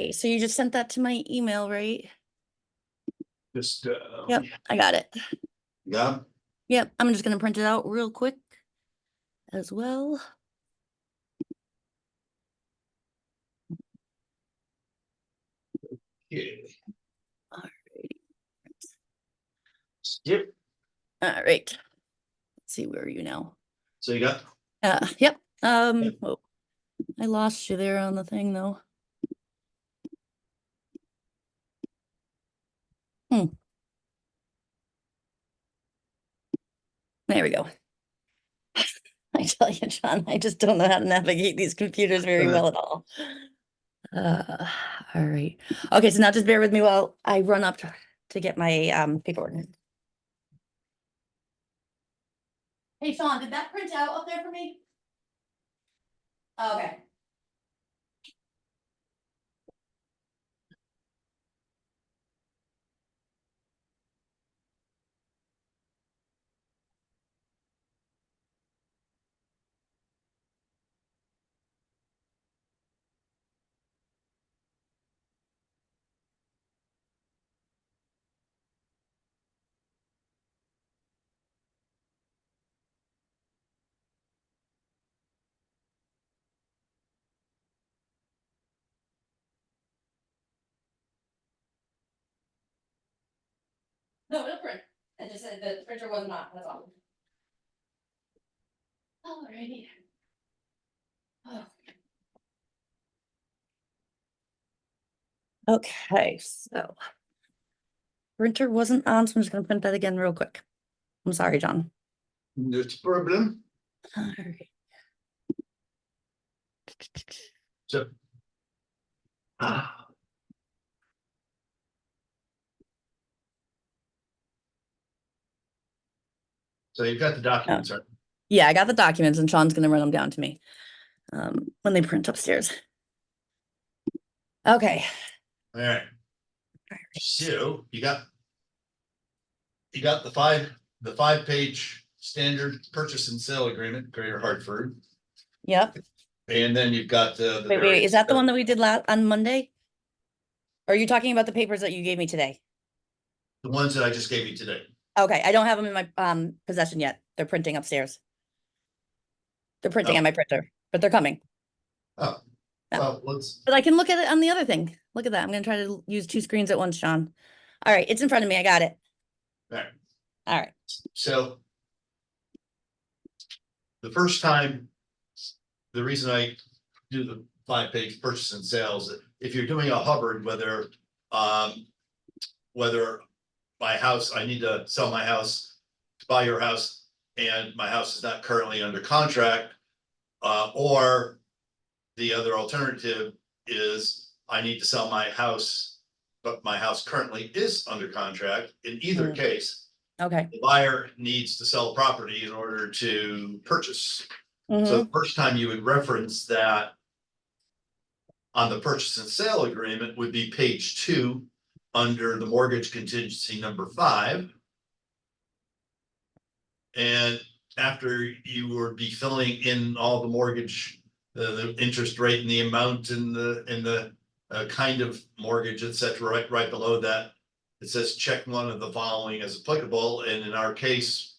Okay, so you just sent that to my email, right? Just, Yep, I got it. yeah, Yep, I'm just gonna print it out real quick as well. yeah. Alrighty. Yep. All right. Let's see, where are you now? So you got, Yep. Oh, I lost you there on the thing though. There we go. I tell you, John, I just don't know how to navigate these computers very well at all. All right. Okay, so now just bear with me while I run up to get my paperwork. Hey, Sean, did that print out up there for me? Okay. No, it'll print. I just said the printer wasn't on, that's all. Alrighty. Oh. Okay, so printer wasn't on, so I'm just gonna print that again real quick. I'm sorry, John. no problem. All right. So. So you've got the documents, right? Yeah, I got the documents and Sean's gonna run them down to me when they print upstairs. Okay. All right. So you got the 5-page standard purchase and sale agreement, Greater Hartford. Yep. And then you've got the Wait, is that the one that we did on Monday? Or are you talking about the papers that you gave me today? The ones that I just gave you today. Okay, I don't have them in my possession yet. They're printing upstairs. They're printing on my printer, but they're coming. Oh, well, But I can look at it on the other thing. Look at that. I'm gonna try to use 2 screens at once, Sean. All right, it's in front of me. I got it. all right. All right. So the first time, the reason I do the 5-page purchase and sales, if you're doing a Hubbard, whether my house, I need to sell my house to buy your house, and my house is not currently under contract, or the other alternative is I need to sell my house, but my house currently is under contract. In either case, Okay. the buyer needs to sell property in order to purchase. Mhm. So the first time you would reference that on the purchase and sale agreement would be page 2 under the mortgage contingency number 5. And after you would be filling in all the mortgage, the interest rate and the amount and the kind of mortgage, et cetera, right below that, it says check one of the following as applicable. And in our case,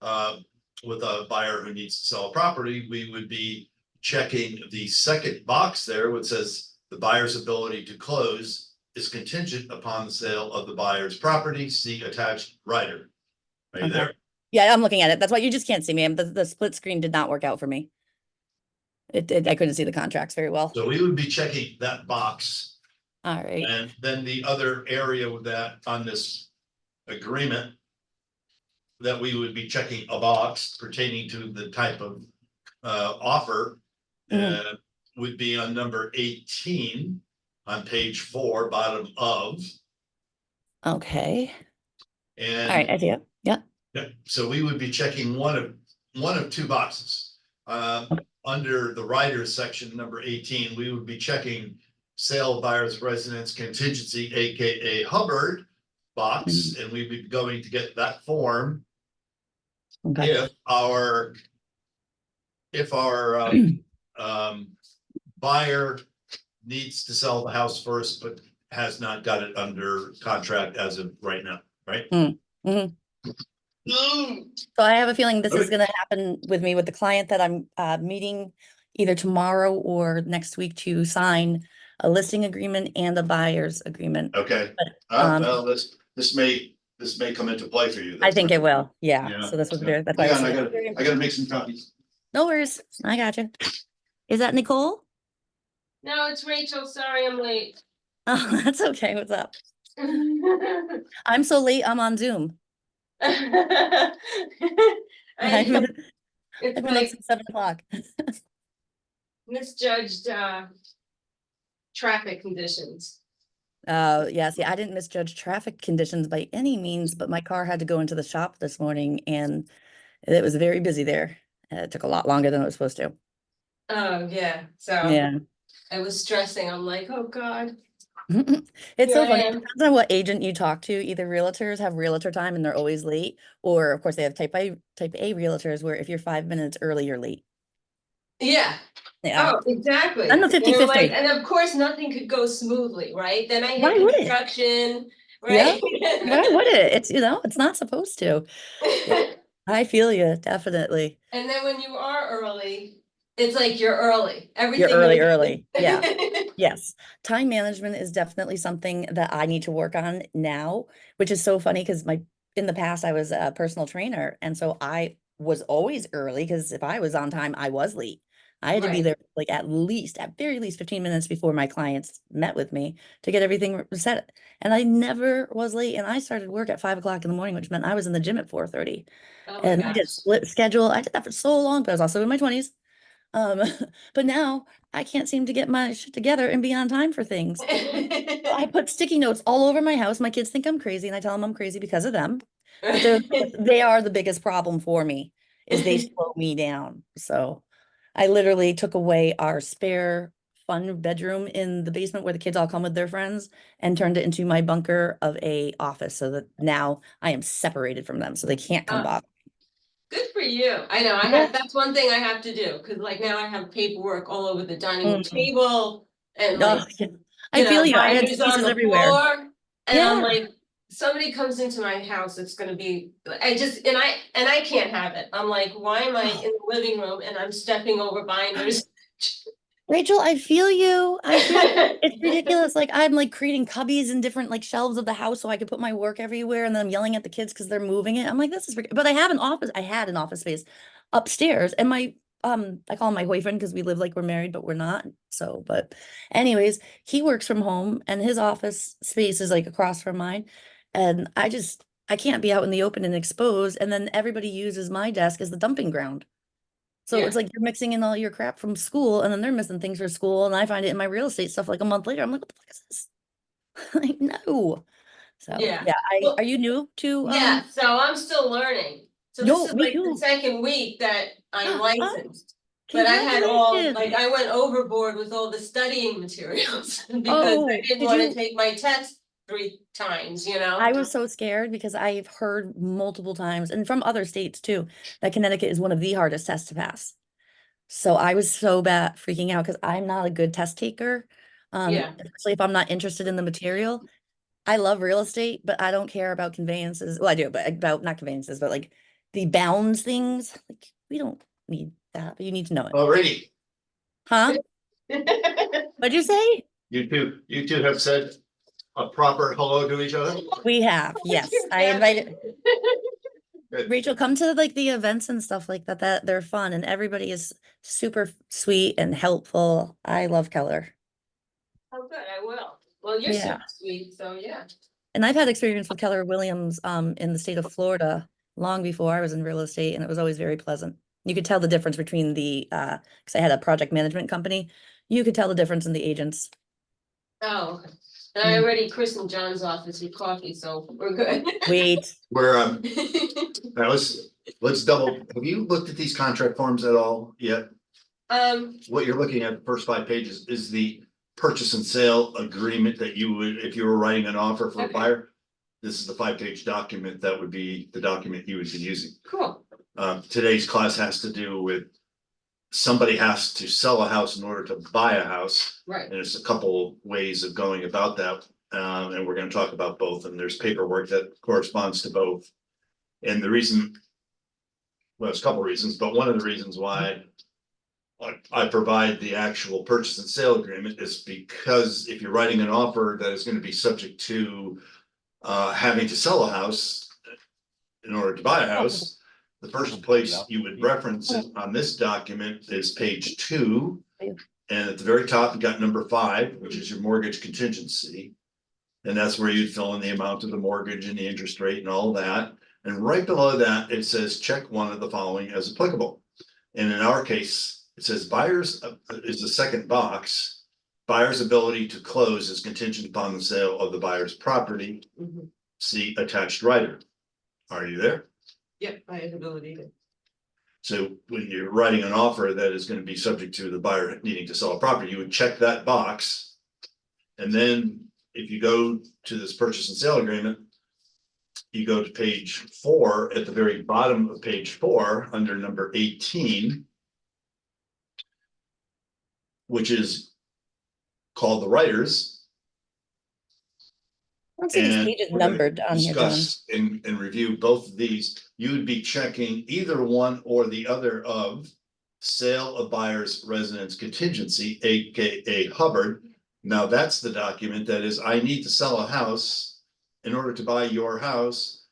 with a buyer who needs to sell a property, we would be checking the second box there, which says the buyer's ability to close is contingent upon the sale of the buyer's property. See attached rider. Are you there? Yeah, I'm looking at it. That's why you just can't see me. The split screen did not work out for me. I couldn't see the contracts very well. So we would be checking that box. All right. And then the other area with that on this agreement that we would be checking a box pertaining to the type of offer would be on number 18 on page 4, bottom of. Okay. And all right, I see it. Yeah. Yeah, so we would be checking one of 2 boxes. Under the writers section, number 18, we would be checking sale buyer's residence contingency, AKA Hubbard box, and we'd be going to get that form. Okay. If our buyer needs to sell the house first, but has not got it under contract as of right now, right? Mhm. So I have a feeling this is gonna happen with me with the client that I'm meeting either tomorrow or next week to sign a listing agreement and a buyer's agreement. Okay, Um, well, this may come into play for you. I think it That's will, yeah. Yeah. So that's what Yeah. that's why I was Hang on, saying. I gotta make some copies. No worries, I got you. Is that Nicole? No, it's Rachel. Sorry, I'm late. Oh, that's okay. What's up? I'm so late. I'm on Zoom. I've been It's up like since 7 o'clock. misjudged traffic conditions. Yeah, see, I didn't misjudge traffic conditions by any means, but my car had to go into the shop this morning and it was very busy there. It took a lot longer than it was supposed to. Oh, yeah. So Yeah. I was stressing. I'm like, oh God. It's so Here I funny. It am. depends on what agent you talk to. Either realtors have realtor time and they're always late, or of course they have type A realtors where if you're 5 minutes early, you're late. Yeah. Yeah. Oh, exactly. I'm the And they're like, 50-50. and of course, nothing could go smoothly, right? Then I Why hit would it? construction, Yeah. right? Why would it? It's, it's not supposed to. Yeah. I feel you, definitely. And then when you are early, it's like you're early. You're Everything early. Yeah. Yes. Time management is definitely something that I need to work on now, which is so funny because in the past I was a personal trainer. And so I was always early because if I was on time, I was late. I had to be Right. there like at very least 15 minutes before my clients met with me to get everything set. And I never was late. And I started work at 5 o'clock in the morning, which meant I was in the gym at 4:30. Oh my And I did gosh. split schedule. I did that for so long, but I was also in my 20s. Um, but now I can't seem to get my shit together and be on time for things. So I put sticky notes all over my house. My kids think I'm crazy, and I tell them I'm crazy because of them. But they are the biggest problem for me, is they slow me down. So I literally took away our spare fun bedroom in the basement where the kids all come with their friends and turned it into my bunker of a office so that now I am separated from them so they can't come bother. Good for you. I know Yeah. that's one thing I have to do because like now I have paperwork all over the dining room Mhm. table and Oh, like, yeah. I feel you. I had binders on spaces the everywhere. floor. And I'm Yeah. like, somebody comes into my house, it's gonna be, I can't have it. I'm like, why am I in the living room and I'm stepping over binders? Rachel, I feel you. I feel it's ridiculous. Like I'm like creating cubbies and different like shelves of the house so I could put my work everywhere, and then I'm yelling at the kids because they're moving it. I'm like, this is but I have an office. I had an office space upstairs, and my I call him my boyfriend because we live like we're married, but we're not. So, but anyways, he works from home and his office space is like across from mine. And I can't be out in the open and exposed. And then everybody uses my desk as the dumping ground. So Yeah. it's like you're mixing in all your crap from school and then they're missing things for school. And I find it in my real estate stuff like a month later. I'm like, what the fuck is this? Like, no. So Yeah. yeah, Well, are you new to yeah, so I'm still learning. So this No, is me like the too. second week that I'm Oh, licensed. But I had congratulations. I went overboard with all the studying materials because I Oh, didn't did want to you? take my test 3 times, I was so scared because I've heard multiple times and from other states too, that Connecticut is one of the hardest tests to pass. So I was so bad freaking out because I'm not a good test taker. Yeah. Especially if I'm not interested in the material. I love real estate, but I don't care about conveyances. Well, I do, but about not conveyances, but like the bounds things. Like we don't need that, but you need to know it. Alrighty, Huh? What'd you say? you two have said a proper hello to each other. We have, yes. I invited Rachel, come to like the events and stuff like that. That they're fun and everybody is super sweet and helpful. I love Keller. Oh, good, I will. Well, you're Yeah. super sweet, so yeah. And I've had experience with Keller Williams in the state of Florida long before I was in real estate, and it was always very pleasant. You could tell the difference between the because I had a project management company. You could tell the difference in the agents. Oh, and I already christened John's office with coffee, so we're good. Wait. Where now let's double, have you looked at these contract forms at all yet? What you're looking at, the first 5 pages is the purchase and sale agreement that you would, if you were writing an offer for a Okay. buyer. This is the 5-page document that would be the document you would be using. Cool. Today's class has to do with somebody has to sell a house in order to buy a house. Right. And there's a couple ways of going about that. And we're gonna talk about both, and there's paperwork that corresponds to both. And the reason, well, there's a couple reasons, but one of the reasons why I provide the actual purchase and sale agreement is because if you're writing an offer that is gonna be subject to having to sell a house in order to buy a house, the first place you would reference it on this document is page 2. And at the very top, you got number 5, which is your mortgage contingency. And that's where you'd fill in the amount of the mortgage and the interest rate and all that. And right below that, it says check one of the following as applicable. And in our case, it says buyers is the second box. Buyer's ability to close is contingent upon the sale of the buyer's property. Mhm. See attached rider. Are you there? Yep, I have ability to. So when you're writing an offer that is going to be subject to the buyer needing to sell a property, you would check that box. And then if you go to this purchase and sale agreement, you go to page 4, at the very bottom of page 4, under number 18, which is called the writers. I don't see these And pages we're gonna numbered on here, John. discuss and review both of these. You would be checking either one or the other of sale of buyer's residence contingency, aka Hubbard. Now, that's the document that is, I need to sell a house in order to buy your house.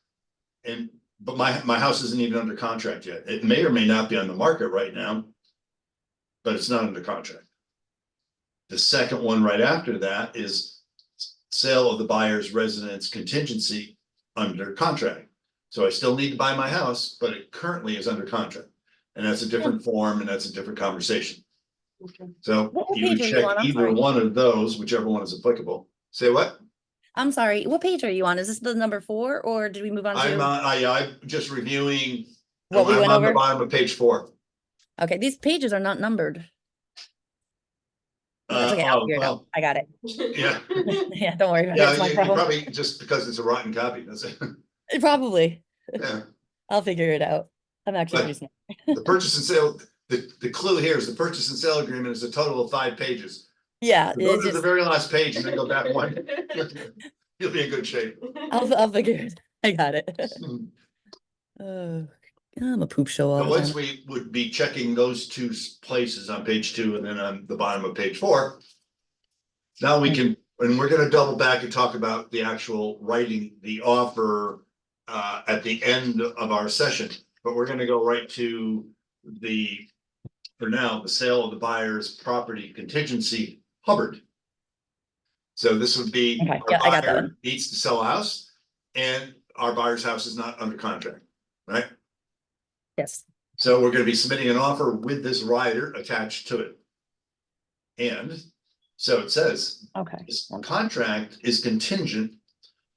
But my house isn't even under contract yet. It may or may not be on the market right now, but it's not under contract. The second one right after that is sale of the buyer's residence contingency under contract. So I still need to buy my house, but it currently is under contract. And that's a different form and that's a different conversation. Okay. So What you would page are you check on? I'm either sorry. one of those, whichever one is applicable. Say what? I'm sorry, what page are you on? Is this the number 4 or did we move on I'm to I'm just reviewing. what we I'm went on the over? bottom of page 4. Okay, these pages are not numbered. That's okay, I'll figure it out. Well, I got it. yeah, Yeah, don't worry about it. yeah, It's my you problem. probably just because it's a rotten copy, that's it. Probably. Yeah. I'll figure it out. I'm actually But pretty smart. the purchase and sale, the clue here is the purchase and sale agreement is a total of 5 pages. Yeah, So go it's to the just, very last page and then go back one. You'll be in good shape. I'll figure it. I got it. So I'm a poop show all the once time. we would be checking those 2 places on page 2 and then on the bottom of page 4. Now we can, and we're gonna double back and talk about the actual writing the offer at the end of our session, but we're gonna go right to for now, the sale of the buyer's property contingency, Hubbard. So this would be, Okay, our yeah, I got that buyer one. needs to sell a house and our buyer's house is not under contract, right? Yes. So we're gonna be submitting an offer with this rider attached to it. And so it says, Okay. this contract is contingent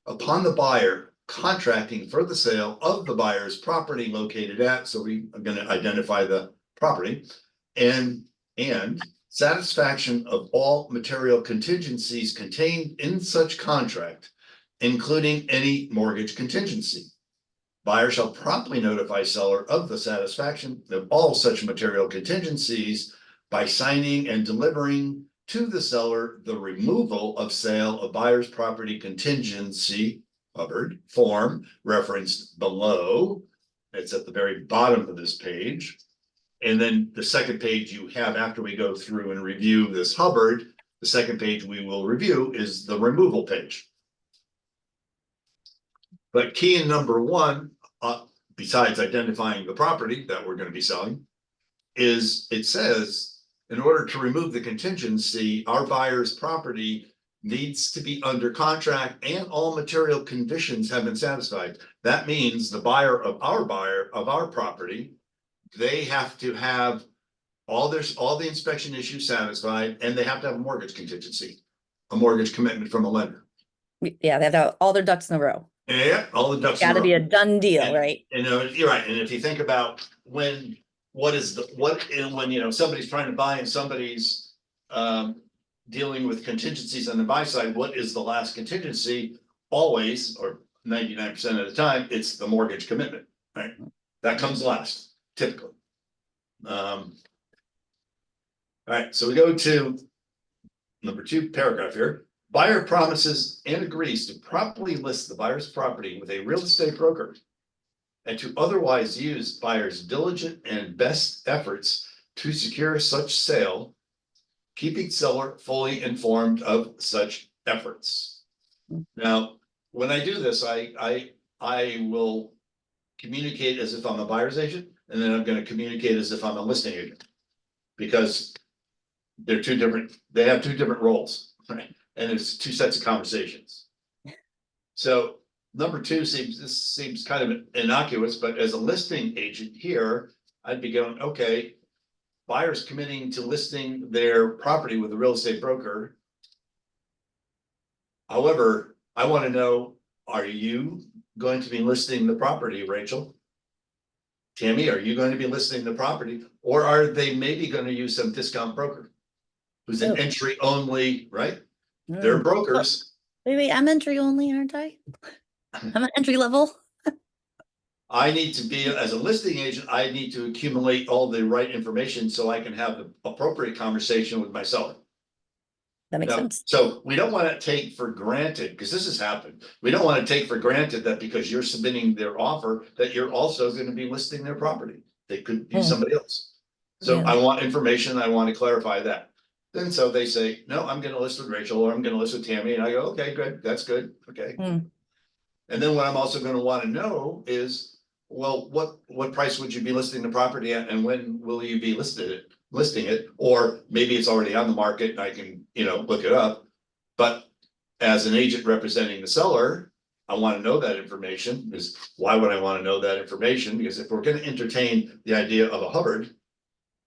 upon the buyer contracting for the sale of the buyer's property located at, so we are gonna identify the property. And satisfaction of all material contingencies contained in such contract, including any mortgage contingency. Buyer shall promptly notify seller of the satisfaction of all such material contingencies by signing and delivering to the seller the removal of sale of buyer's property contingency, Hubbard, form referenced below. It's at the very bottom of this page. And then the second page you have after we go through and review this Hubbard, the second page we will review is the removal page. But key in number 1, besides identifying the property that we're going to be selling, is it says, in order to remove the contingency, our buyer's property needs to be under contract and all material conditions have been satisfied. That means the buyer of our property, they have to have all the inspection issues satisfied, and they have to have a mortgage contingency, a mortgage commitment from a lender. Yeah, they have to have all their ducks in a row. Yeah, all the ducks in a Gotta row. be a done deal, And, right? you're right, and if you think about when somebody's trying to buy and somebody's dealing with contingencies on the buy side, what is the last contingency? Always, or 99% of the time, it's the mortgage commitment, right? That comes last, typically. All right, so we go to number 2 paragraph here. Buyer promises and agrees to promptly list the buyer's property with a real estate broker and to otherwise use buyer's diligent and best efforts to secure such sale, keeping seller fully informed of such efforts. Now, when I do this, I will communicate as if I'm a buyer's agent, and then I'm going to communicate as if I'm a listing agent. Because they have two different roles, right? And it's 2 sets of conversations. So number 2 seems kind of innocuous, but as a listing agent here, I'd be going, okay, buyers committing to listing their property with a real estate broker. However, I want to know, are you going to be listing the property, Rachel? Tammy, are you going to be listing the property, or are they maybe going to use some discount broker who's an Oh. entry only, right? They're brokers. Wait, I'm entry only, aren't I? I'm an entry level. I need to be, as a listing agent, I need to accumulate all the right information so I can have the appropriate conversation with my seller. That makes Now, sense. so we don't want to take for granted, because this has happened. We don't want to take for granted that because you're submitting their offer, that you're also going to be listing their property. They could be somebody else. So Yeah. I want information. I want to clarify that. Then so they say, no, I'm going to list with Rachel, or I'm going to list with Tammy. And I go, okay, good. That's good. Okay. Mm. And then what I'm also going to want to know is, well, what price would you be listing the property at, and when will you be listing it? Or maybe it's already on the market and I can, look it up. But as an agent representing the seller, I want to know that information. Because why would I want to know that information? Because if we're going to entertain the idea of a Hubbard,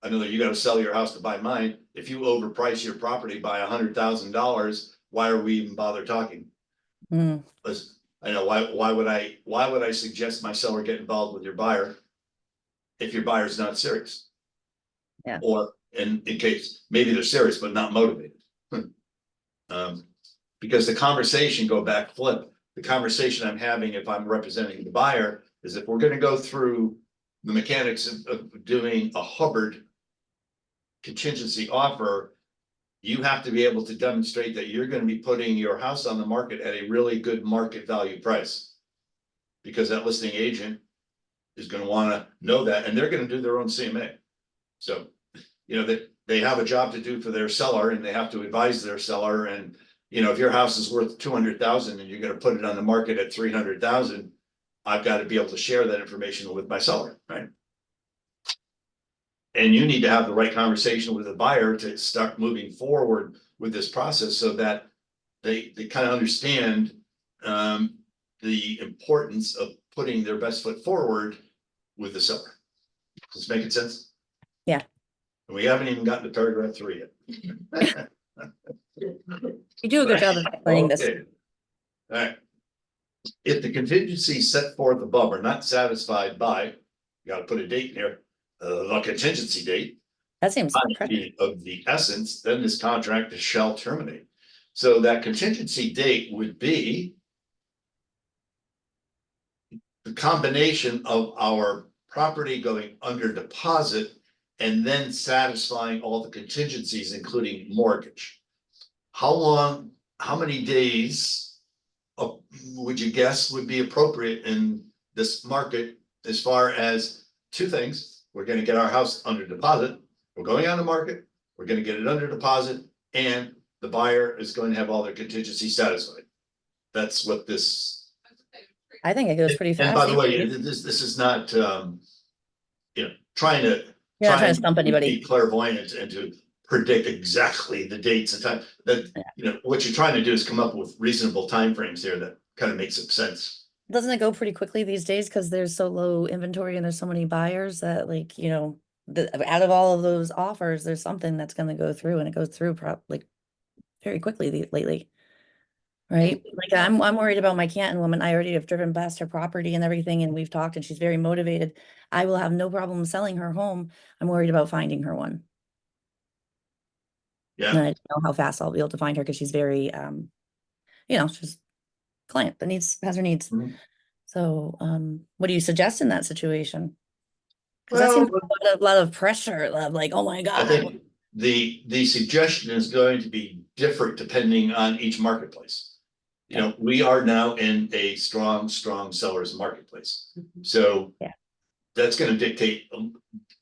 I know that you got to sell your house to buy mine. If you overprice your property by $100,000, why are we even bother talking? Mm. I know why would I suggest my seller get involved with your buyer if your buyer's not serious? Yeah. Or in case maybe they're serious but not motivated. Because the conversation flip. The conversation I'm having if I'm representing the buyer is, if we're going to go through the mechanics of doing a Hubbard contingency offer, you have to be able to demonstrate that you're going to be putting your house on the market at a really good market value price. Because that listing agent is going to want to know that, and they're going to do their own CMA. So, they have a job to do for their seller, and they have to advise their seller. And, if your house is worth 200,000 and you're going to put it on the market at 300,000, I've got to be able to share that information with my seller, right? And you need to have the right conversation with the buyer to start moving forward with this process, so that they kind of understand the importance of putting their best foot forward with the seller. Does this make sense? Yeah. And we haven't even gotten to paragraph 3 yet. You do a good job of explaining this. Okay. All right. If the contingencies set forth above are not satisfied by, you got to put a date in here, the contingency date, That seems of the essence, then this contract shall terminate. So that contingency date would be the combination of our property going under deposit and then satisfying all the contingencies, including mortgage. How many days would you guess would be appropriate in this market, as far as 2 things? We're going to get our house under deposit. We're going on the market. We're going to get it under deposit, and the buyer is going to have all their contingencies satisfied. That's what this. I think it goes pretty fast. And by the way, this is not, trying to. You're not trying to stump anybody. Be clairvoyant and to predict exactly the dates and time. That, what you're trying to do is come up with reasonable timeframes here that kind of makes some sense. Doesn't it go pretty quickly these days because there's so low inventory and there's so many buyers that, out of all of those offers, there's something that's going to go through, and it goes through very quickly lately. Right? I'm worried about my Canton woman. I already have driven past her property and everything, and we've talked, and she's very motivated. I will have no problem selling her home. I'm worried about finding her one. Yeah. And I don't know how fast I'll be able to find her, because she's very, she's a client that has her needs. Mm-hmm. So, what do you suggest in that situation? Because that seems like a lot of pressure, of like, oh my God. the suggestion is going to be different depending on each marketplace. You know, we are now in a strong sellers marketplace. So Yeah. that's gonna dictate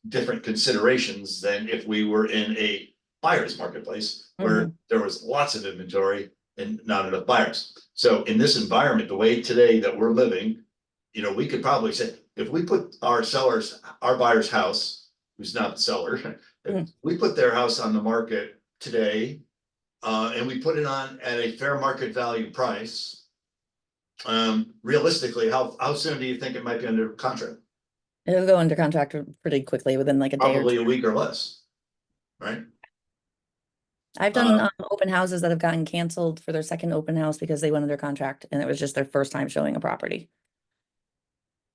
different considerations than if we were in a buyer's marketplace where there was lots of inventory and not enough buyers. So in this environment, the way today that we're living, you know, we could probably say, if we put our buyer's house, who's not the seller, if we put their house on the market today, and we put it on at a fair market value price, realistically, how soon do you think it might be under contract? It'll go under contract pretty quickly within like a day or Probably two. a week or less, right? I've done open houses that have gotten canceled for their second open house because they went under contract and it was just their first time showing a property.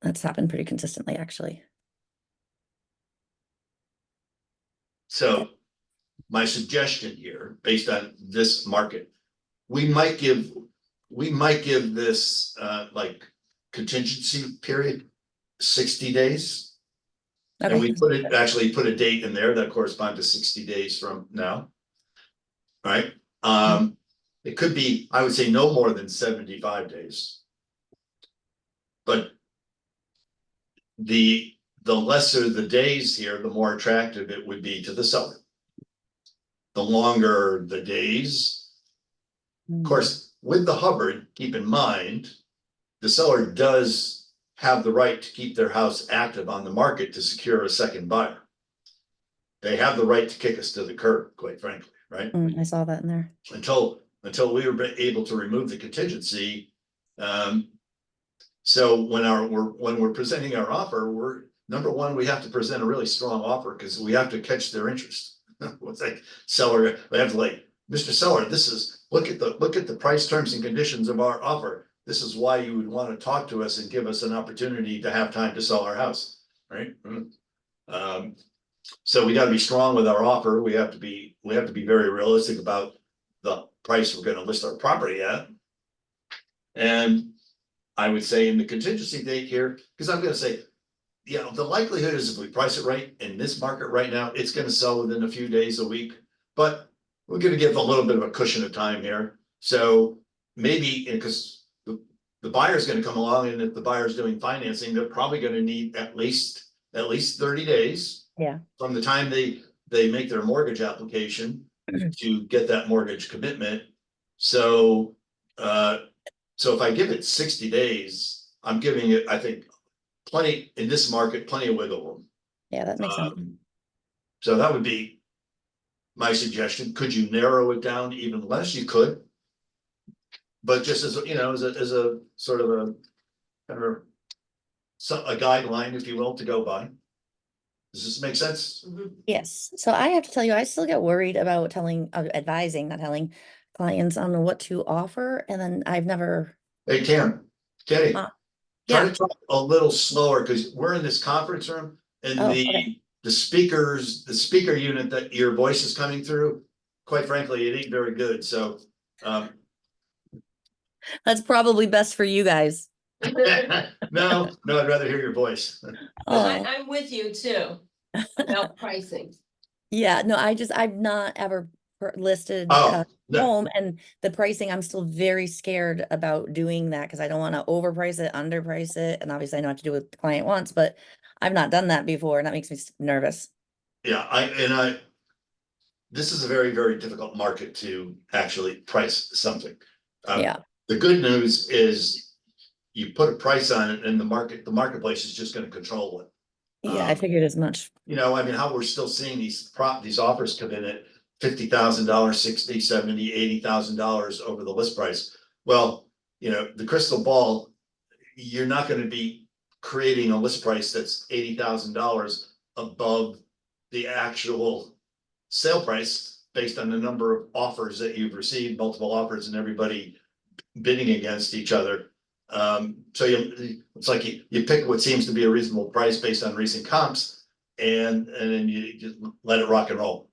That's happened pretty consistently, actually. So my suggestion here, based on this market, we might give this like contingency period 60 days. And we actually put a date in there that corresponds to 60 days from now. Right? It could be, I would say, no more than 75 days. But the lesser the days here, the more attractive it would be to the seller. The longer the days, of course, with the Hubbard, keep in mind, the seller does have the right to keep their house active on the market to secure a second buyer. They have the right to kick us to the curb, quite frankly, right? I saw that in there. Until we were able to remove the contingency. So when we're presenting our offer, we're number one, we have to present a really strong offer because we have to catch their interest. It's like seller, we have to like, Mr. Seller, this is look at the price terms and conditions of our offer. This is why you would want to talk to us and give us an opportunity to have time to sell our house, right? So we got to be strong with our offer. We have to be very realistic about the price we're going to list our property at. And I would say in the contingency date here, because I'm going to say, yeah, the likelihood is if we price it right in this market right now, it's going to sell within a few days, a week, but we're going to give a little bit of a cushion of time here. So maybe because the buyer's going to come along, and if the buyer's doing financing, they're probably going to need at least 30 days. Yeah. From the time they make their mortgage application to get that mortgage commitment. So if I give it 60 days, I'm giving it, I think, plenty in this market, plenty of wiggle room. Yeah, that makes sense. So that would be my suggestion. Could you narrow it down even less? You could. But just as you know, as a sort of a kind of a guideline, if you will, to go by. Does this make sense? Yes. So I have to tell you, I still get worried about advising, not telling clients on what to offer. And then I've never. Hey, Kenny, try yeah. to talk a little slower because we're in this conference room and the speaker unit that your voice is coming through, quite frankly, it ain't very good. So That's probably best for you guys. No, I'd rather hear your voice. I'm with you too about pricing. Yeah, no, I've not ever listed home, and the pricing, I'm still very scared about doing that because I don't want to overprice it, underprice it, and obviously I know what to do what the client wants, but I've not done that before, and that makes me nervous. Yeah, this is a very, very difficult market to actually price something. The good news is you put a price on it and the marketplace is just going to control it. Yeah, I figured as much. You know, I mean, how we're still seeing these offers come in at $50,000, $60,000, $70,000, $80,000 over the list price. Well, you know, the crystal ball, you're not going to be creating a list price that's $80,000 above the actual sale price based on the number of offers that you've received, multiple offers, and everybody bidding against each other. So it's like you pick what seems to be a reasonable price based on recent comps, and then you just let it rock and roll.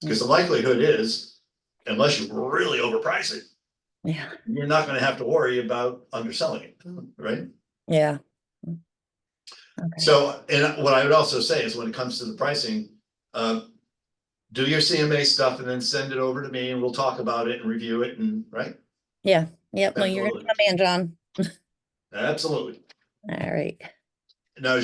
Because the likelihood is, unless you really overprice it, you're not going to have to worry about underselling it, right? Yeah. Okay. So, and what I would also say is when it comes to the pricing, do your CMA stuff and then send it over to me and we'll talk about it and review it and, right? Yeah, yep, no, you're gonna be my man, John. Absolutely. All right. Now,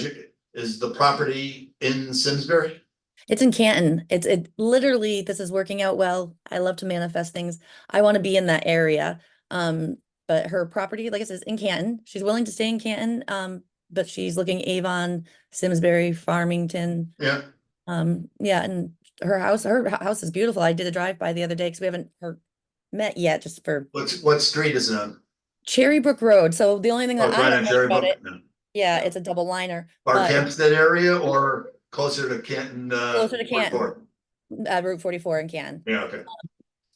is the property in Simsbury? It's in Canton. It literally, this is working out well. I love to manifest things. I want to be in that area. But her property, like I said, is in Canton. She's willing to stay in Canton. But she's looking Avon, Simsbury, Farmington. Yeah, Yeah, and her house is beautiful. I did a drive by the other day because we haven't met yet, just for what street is it on? Cherry Brook Road. So the only thing Oh, that it's I right don't on know Cherry about Brook? it, No. yeah, it's a double liner, Park but Hempstead area or closer to Canton? closer to Canton. 44? Route 44 in Canton. Yeah, okay.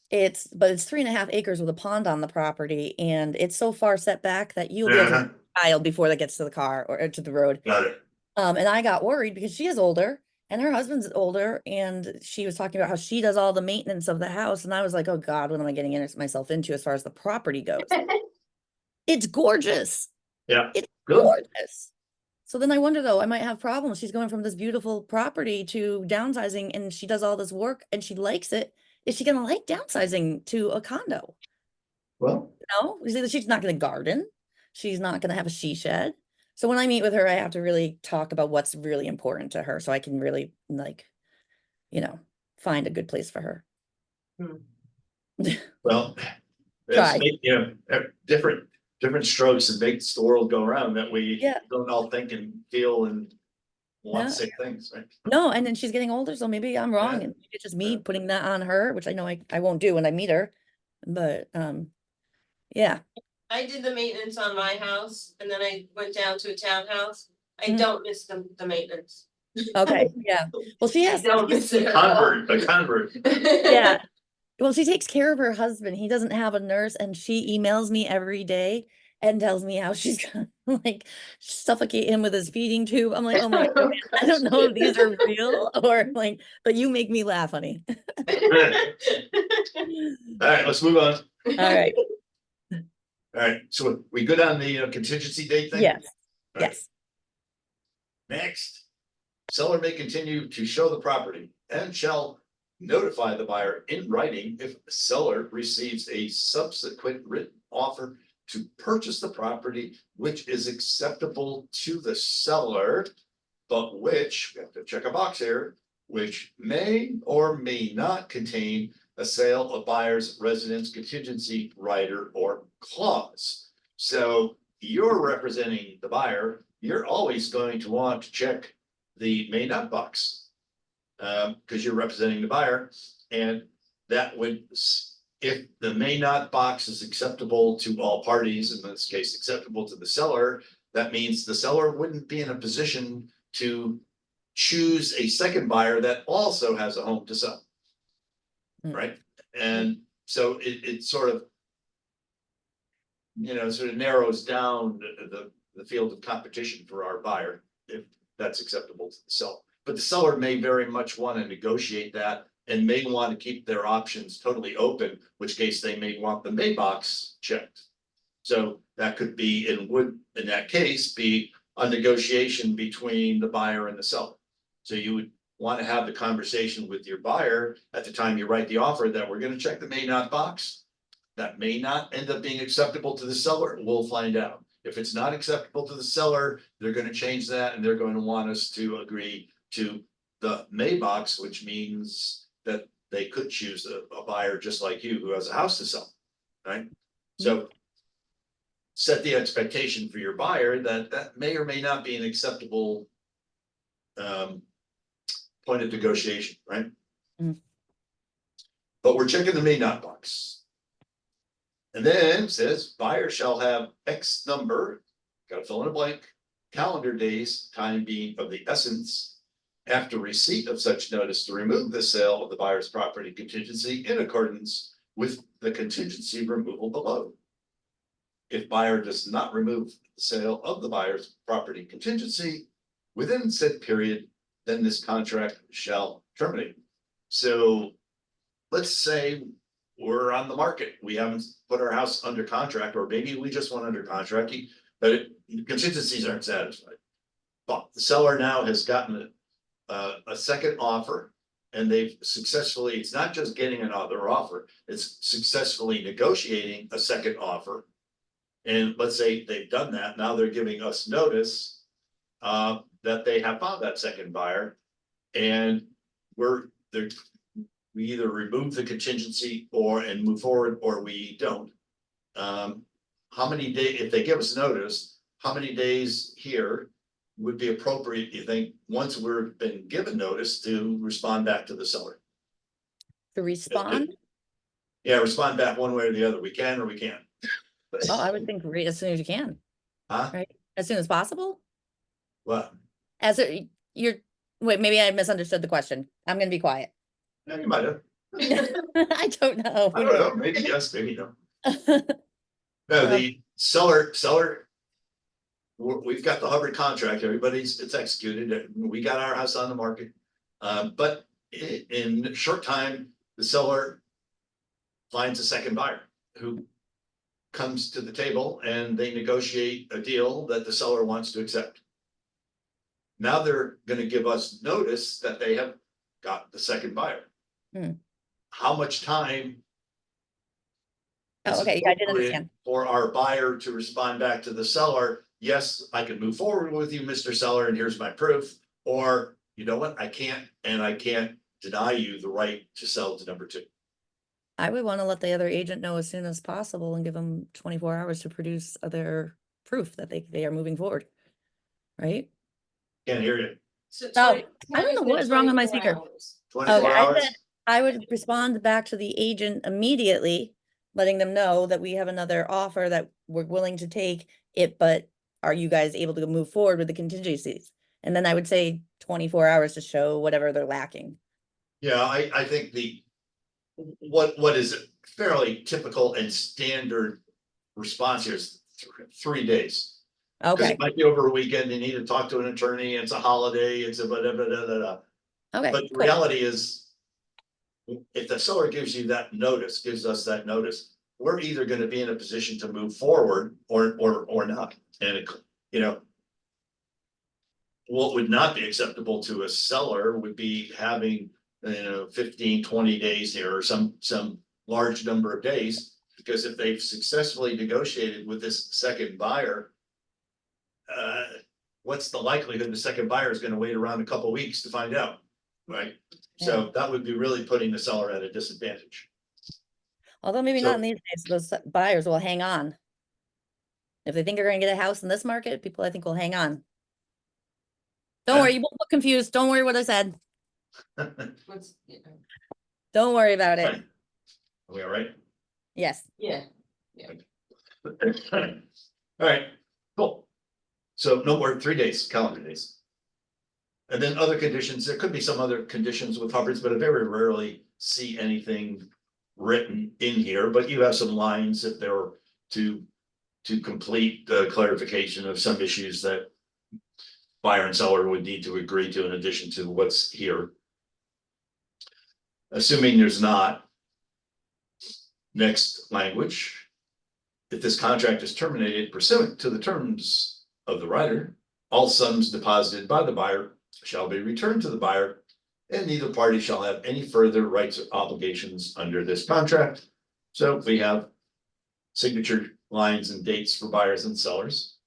It's 3.5 acres with a pond on the property, and it's so far set back that you'll be able to Uh-huh. child before that gets to the car or to the road. Got it. And I got worried because she is older and her husband's older, and she was talking about how she does all the maintenance of the house, and I was like, oh God, what am I getting myself into as far as the property goes? It's gorgeous. Yeah. It's Good. gorgeous. So then I wonder though, I might have problems. She's going from this beautiful property to downsizing, and she does all this work and she likes it. Is she gonna like downsizing to a condo? Well, No, she's not gonna garden. She's not gonna have a she shed. So when I meet with her, I have to really talk about what's really important to her so I can really like, find a good place for her. well, Try. different strokes and makes the world go around that we Yeah. don't all think and feel and want No. to say things, right? No, and then she's getting older, so maybe I'm wrong, Yeah. and maybe it's just me putting that on her, which I know I won't do when I meet her. But yeah. I did the maintenance on my house and then I went down to a townhouse. I Mhm. don't miss the maintenance. Okay, yeah. Well, she I has, don't miss it. at all. A convert. yeah. Well, she takes care of her husband. He doesn't have a nurse, and she emails me every day and tells me how she's gonna like suffocate him with his feeding tube. I'm like, oh my God, I don't know if these are real or like, but you make me laugh, honey. All right, let's move on. All right. All right, so we good on the contingency date thing? Yes. All right. Yes. Next, seller may continue to show the property and shall notify the buyer in writing if the seller receives a subsequent written offer to purchase the property which is acceptable to the seller, but which, we have to check a box here, which may or may not contain a sale of buyer's residence contingency rider or clause. So you're representing the buyer, you're always going to want to check the may not box. Because you're representing the buyer, and that would, if the may not box is acceptable to all parties, in this case, acceptable to the seller, that means the seller wouldn't be in a position to choose a second buyer that also has a home to sell. Right? And so it sort of, sort of narrows down the field of competition for our buyer, if that's acceptable to the seller. But the seller may very much want to negotiate that and may want to keep their options totally open, which case they may want the May box checked. So that could be, and would in that case be a negotiation between the buyer and the seller. So you would want to have the conversation with your buyer at the time you write the offer that we're going to check the may not box. That may not end up being acceptable to the seller. We'll find out. If it's not acceptable to the seller, they're going to change that and they're going to want us to agree to the May box, which means that they could choose a buyer just like you who has a house to sell, right? So set the expectation for your buyer that may or may not be an acceptable point of negotiation, right? But we're checking the may not box. And then it says buyer shall have X number, got to fill in a blank, calendar days, time being of the essence, after receipt of such notice to remove the sale of the buyer's property contingency in accordance with the contingency removal below. If buyer does not remove the sale of the buyer's property contingency within said period, then this contract shall terminate. So let's say we're on the market. We haven't put our house under contract, or maybe we just went under contract, but contingencies aren't satisfied. But the seller now has gotten a second offer, and they've successfully, it's not just getting another offer, it's successfully negotiating a second offer. And let's say they've done that, now they're giving us notice that they have found that second buyer. And we either remove the contingency and move forward, or we don't. How many days, if they give us notice, how many days here would be appropriate, you think, once we've been given notice, to respond back to the seller? To respond? Yeah, respond back one way or the other. We can or we can't. Oh, I would think as soon as you can, Huh? right? As soon as possible? What? Wait, maybe I misunderstood the question. I'm gonna be quiet. Yeah, you might have. I don't know. I don't know. Maybe yes, maybe no. No, the seller, we've got the Hubbard contract. It's executed. We got our house on the market. But in a short time, the seller finds a second buyer who comes to the table, and they negotiate a deal that the seller wants to accept. Now they're gonna give us notice that they have got the second buyer. How much time? Oh, okay, I didn't understand. For our buyer to respond back to the seller, yes, I can move forward with you, Mr. Seller, and here's my proof. Or, you know what, I can't deny you the right to sell to number two. I would want to let the other agent know as soon as possible and give them 24 hours to produce their proof that they are moving forward. Right? Can't hear you. So Oh, I don't know what is wrong with my 24 speaker. hours. 24 Okay, I hours? said I would respond back to the agent immediately, letting them know that we have another offer that we're willing to take it, but are you guys able to move forward with the contingencies? And then I would say 24 hours to show whatever they're lacking. Yeah, I think what is fairly typical and standard response here is 3 days. Because Okay, it might be over a weekend, you need to talk to an attorney, it's a holiday, it's a whatever, okay, But the cool. reality is, if the seller gives you that notice, gives us that notice, we're either gonna be in a position to move forward or not. And what would not be acceptable to a seller would be having, 15, 20 days here, or some large number of days. Because if they've successfully negotiated with this second buyer, what's the likelihood the second buyer is gonna wait around a couple weeks to find out, right? So that would be really putting the seller at a disadvantage. Although maybe So- not in these days, those buyers will hang on. If they think they're gonna get a house in this market, people I think will hang on. Don't Yeah. worry, you won't look confused. Don't worry what I said. What's, yeah. Don't worry about it. Fine. Are we all right? Yes. Yeah. All right, cool. So no more 3 days, calendar days. And then other conditions, there could be some other conditions with Hubbards, but I very rarely see anything written in here, but you have some lines if there were to complete the clarification of some issues that buyer and seller would need to agree to in addition to what's here. Assuming there's not. Next language. If this contract is terminated pursuant to the terms of the rider, all sums deposited by the buyer shall be returned to the buyer, and neither party shall have any further rights or obligations under this contract. So we have signature lines and dates for buyers and sellers.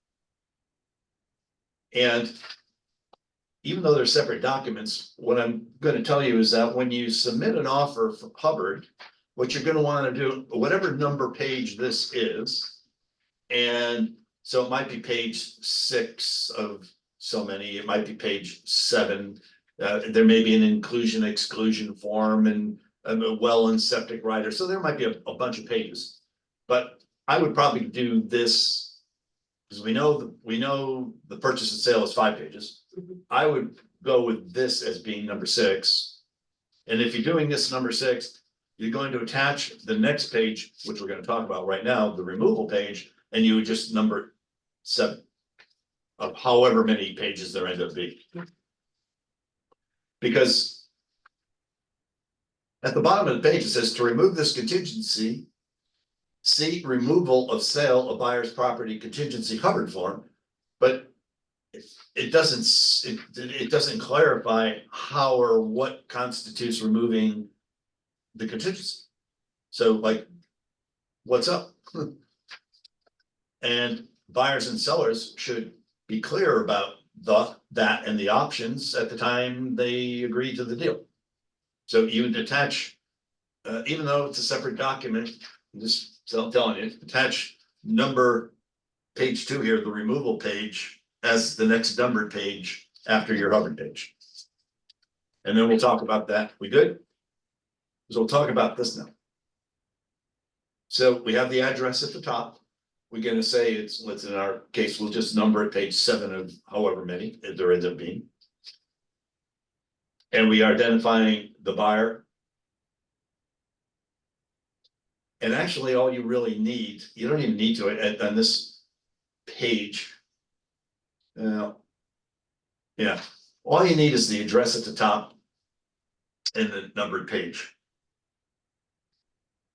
And even though they're separate documents, what I'm going to tell you is that when you submit an offer for Hubbard, what you're going to want to do, whatever number page this is, and so it might be page 6 of so many, it might be page 7. There may be an inclusion exclusion form and a well and septic rider. So there might be a bunch of pages, but I would probably do this because we know the purchase and sale is 5 pages. I would go with this as being number 6. And if you're doing this number 6, you're going to attach the next page, which we're going to talk about right now, the removal page, and you would just number 7 of however many pages there end up being. Because at the bottom of the page, it says to remove this contingency, see removal of sale of buyer's property contingency Hubbard form. But it doesn't clarify how or what constitutes removing the contingency. So like, what's up? And buyers and sellers should be clear about that and the options at the time they agree to the deal. So you would attach, even though it's a separate document, just telling you, attach page 2 here, the removal page, as the next numbered page after your Hubbard page. And then we'll talk about that. We good? So we'll talk about this now. So we have the address at the top. We're gonna say let's in our case, we'll just number it page 7 of however many there ends up being. And we are identifying the buyer. And actually, all you really need, you don't even need to on this page. Yeah, all you need is the address at the top and the numbered page.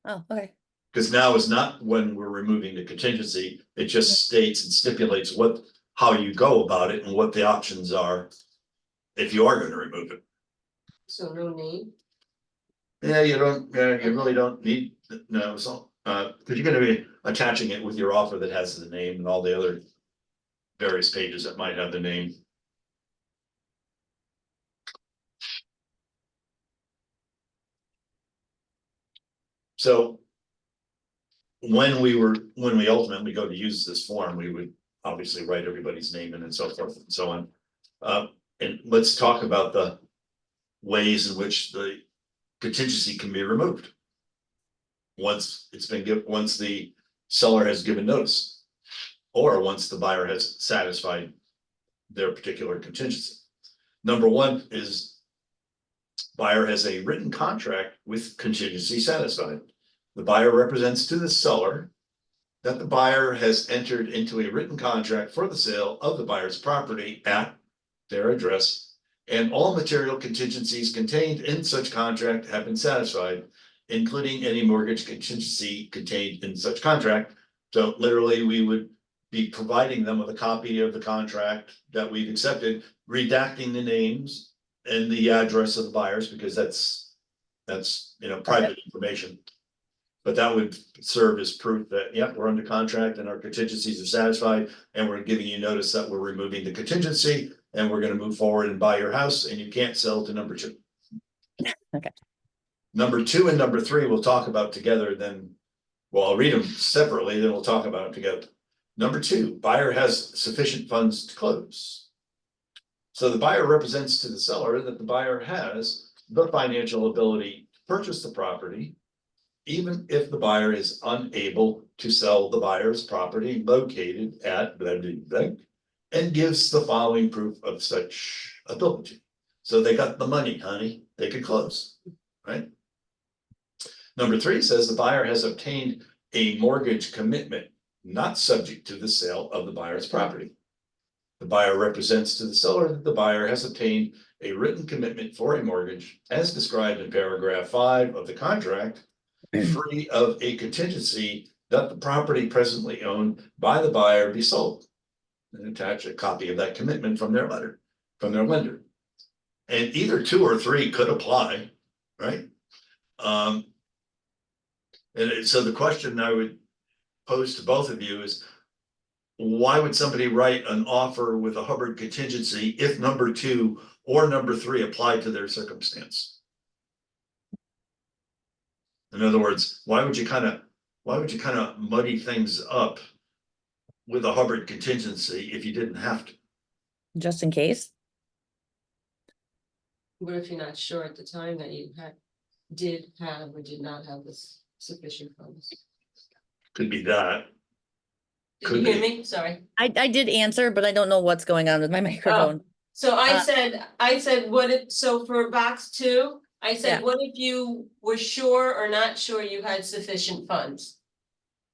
Oh, okay. Because now is not when we're removing the contingency, it just states and stipulates how you go about it and what the options are if you are going to remove it. So no name? Yeah, you really don't need, no, so, because you're gonna be attaching it with your offer that has the name and all the other various pages that might have the name. So when we ultimately go to use this form, we would obviously write everybody's name in and so forth and so on. And let's talk about the ways in which the contingency can be removed. Once the seller has given notice, or once the buyer has satisfied their particular contingency. Number 1 is buyer has a written contract with contingency satisfied. The buyer represents to the seller that the buyer has entered into a written contract for the sale of the buyer's property at their address, and all material contingencies contained in such contract have been satisfied, including any mortgage contingency contained in such contract. So literally, we would be providing them with a copy of the contract that we've accepted, redacting the names and the address of the buyers, because that's private information. But that would serve as proof that, yeah, we're under contract and our contingencies are satisfied, and we're giving you notice that we're removing the contingency and we're gonna move forward and buy your house, and you can't sell to number 2. Okay. Number 2 and number 3 we'll talk about together, then, well, I'll read them separately, then we'll talk about it together. Number 2, buyer has sufficient funds to close. So the buyer represents to the seller that the buyer has the financial ability to purchase the property, even if the buyer is unable to sell the buyer's property located at blah, blah, blah, and gives the following proof of such ability. So they got the money, honey, they could close, right? Number 3 says the buyer has obtained a mortgage commitment not subject to the sale of the buyer's property. The buyer represents to the seller that the buyer has obtained a written commitment for a mortgage as described in paragraph 5 of the contract, free of a contingency that the property presently owned by the buyer be sold. And attach a copy of that commitment from their lender. And either 2 or 3 could apply, right? And so the question I would pose to both of you is, why would somebody write an offer with a Hubbard contingency if number 2 or number 3 apply to their circumstance? In other words, why would you kind of muddy things up with a Hubbard contingency if you didn't have to? Just in case. What if you're not sure at the time that you did have or did not have this sufficient funds? Could be that. Did Could you hear be. me? Sorry. I did answer, but I don't know what's going on with my microphone. So I Uh, said, what if, so for box 2, I said, Yeah. what if you were sure or not sure you had sufficient funds?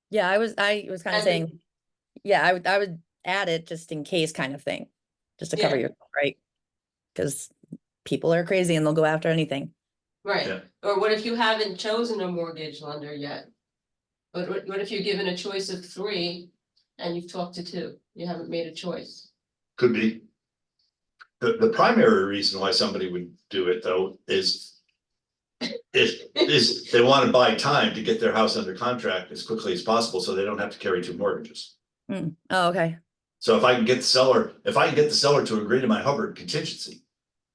Yeah, I was kind of And- saying, yeah, I would add it just in case kind of thing, just to cover Yeah. yourself, right? Because people are crazy and they'll go after anything. Right, Yeah. or what if you haven't chosen a mortgage lender yet? But what if you're given a choice of 3 and you've talked to 2, you haven't made a choice? Could be. The primary reason why somebody would do it though is they want to buy time to get their house under contract as quickly as possible, so they don't have to carry two mortgages. Oh, okay. So if I can get the seller to agree to my Hubbard contingency.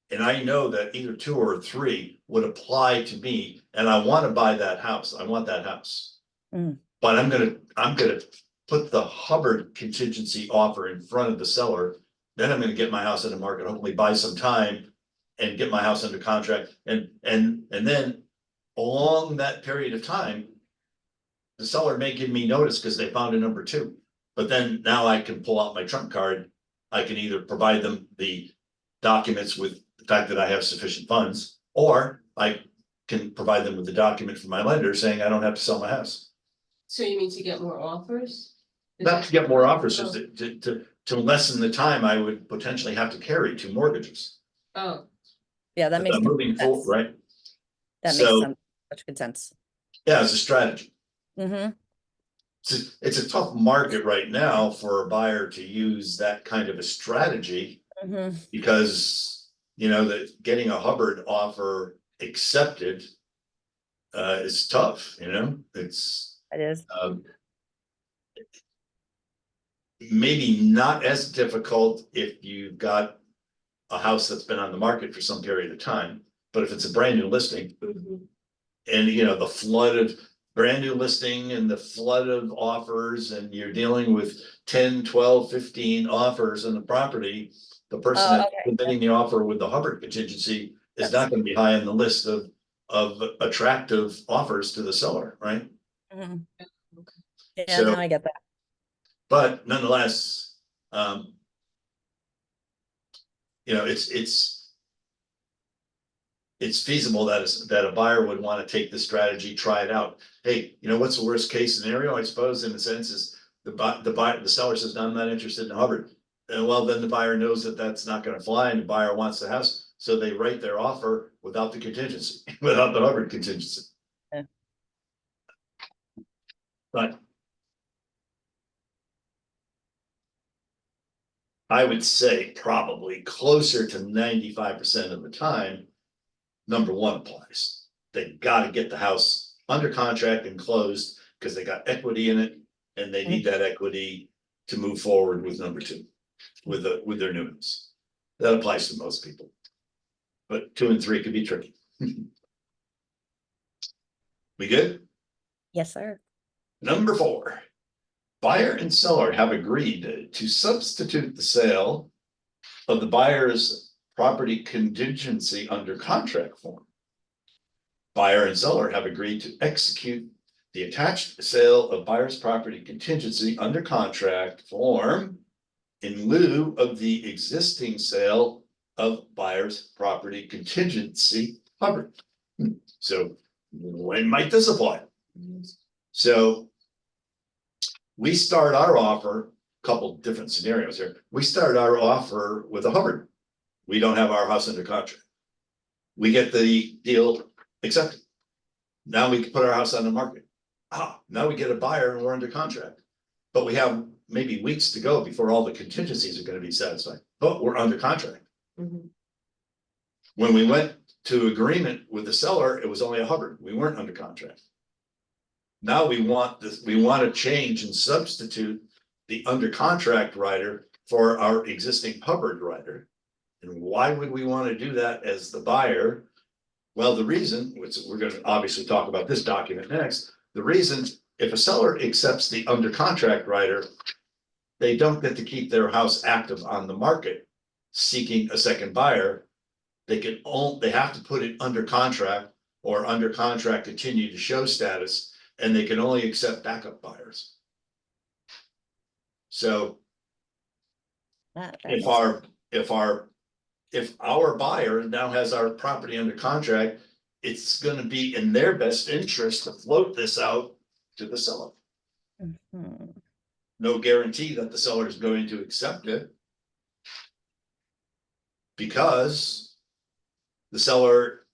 And I know that either two or three would apply to me and I want to buy that house. I want that house. Mm. But I'm gonna put the Hubbard contingency offer in front of the seller. Then I'm gonna get my house in the market, hopefully buy some time and get my house under contract. And then along that period of time, the seller may give me notice because they found a number two. But then now I can pull out my trump card. I can either provide them the documents with the fact that I have sufficient funds, or I can provide them with the document from my lender saying I don't have to sell my house. So you mean to get more offers? Not to get more offers, just to lessen the time I would potentially have to carry two mortgages. Oh, Yeah, that If makes I'm moving forward, sense. right? That So- makes sense. Such good sense. Yeah, it's a strategy. Mm-hmm. It's a tough market right now for a buyer to use that kind of a strategy. Mm-hmm. Because, you know, that getting a Hubbard offer accepted. Is tough, you know, it's It is. maybe not as difficult if you've got a house that's been on the market for some period of time, but if it's a brand new listing. mhm. And you know, the flood of brand new listing and the flood of offers, and you're dealing with 10, 12, 15 offers on the property. The person Oh, that's okay. submitting the offer with the Hubbard contingency is Yes. not gonna be high on the list of attractive offers to the seller, right? Mhm. Yeah, So- now I get that. But nonetheless, you know, it's feasible that a buyer would want to take the strategy, try it out. Hey, you know, what's the worst case scenario? I suppose in a sense is the seller says, no, I'm not interested in Hubbard. And well, then the buyer knows that that's not going to fly and the buyer wants the house. So they write their offer without the contingency, without the Hubbard contingency. Yeah. But I would say probably closer to 95% of the time, number one applies. They gotta get the house under contract and closed because they got equity in it. And they need that equity to move forward with number two, with their new house. That applies to most people. But 2 and 3 could be tricky. We good? Yes, sir. Number 4. Buyer and seller have agreed to substitute the sale of the buyer's property contingency under contract form. Buyer and seller have agreed to execute the attached sale of buyer's property contingency under contract form in lieu of the existing sale of buyer's property contingency Hubbard. So when might this apply? So we start our offer, a couple different scenarios here. We start our offer with a Hubbard. We don't have our house under contract. We get the deal accepted. Now we can put our house on the market. Now we get a buyer and we're under contract. But we have maybe weeks to go before all the contingencies are going to be satisfied, but we're under contract. Mhm. When we went to agreement with the seller, it was only a Hubbard. We weren't under contract. Now we want to change and substitute the under contract rider for our existing Hubbard rider. And why would we want to do that as the buyer? Well, the reason, which we're going to obviously talk about this document next, the reason, if a seller accepts the under contract rider, they don't get to keep their house active on the market seeking a second buyer. They have to put it under contract or under contract continue to show status, and they can only accept backup buyers. So That if makes our buyer now has our property under contract, it's gonna be in their best interest to float this out to the seller. sense. Mhm. No guarantee that the seller is going to accept it. Because the seller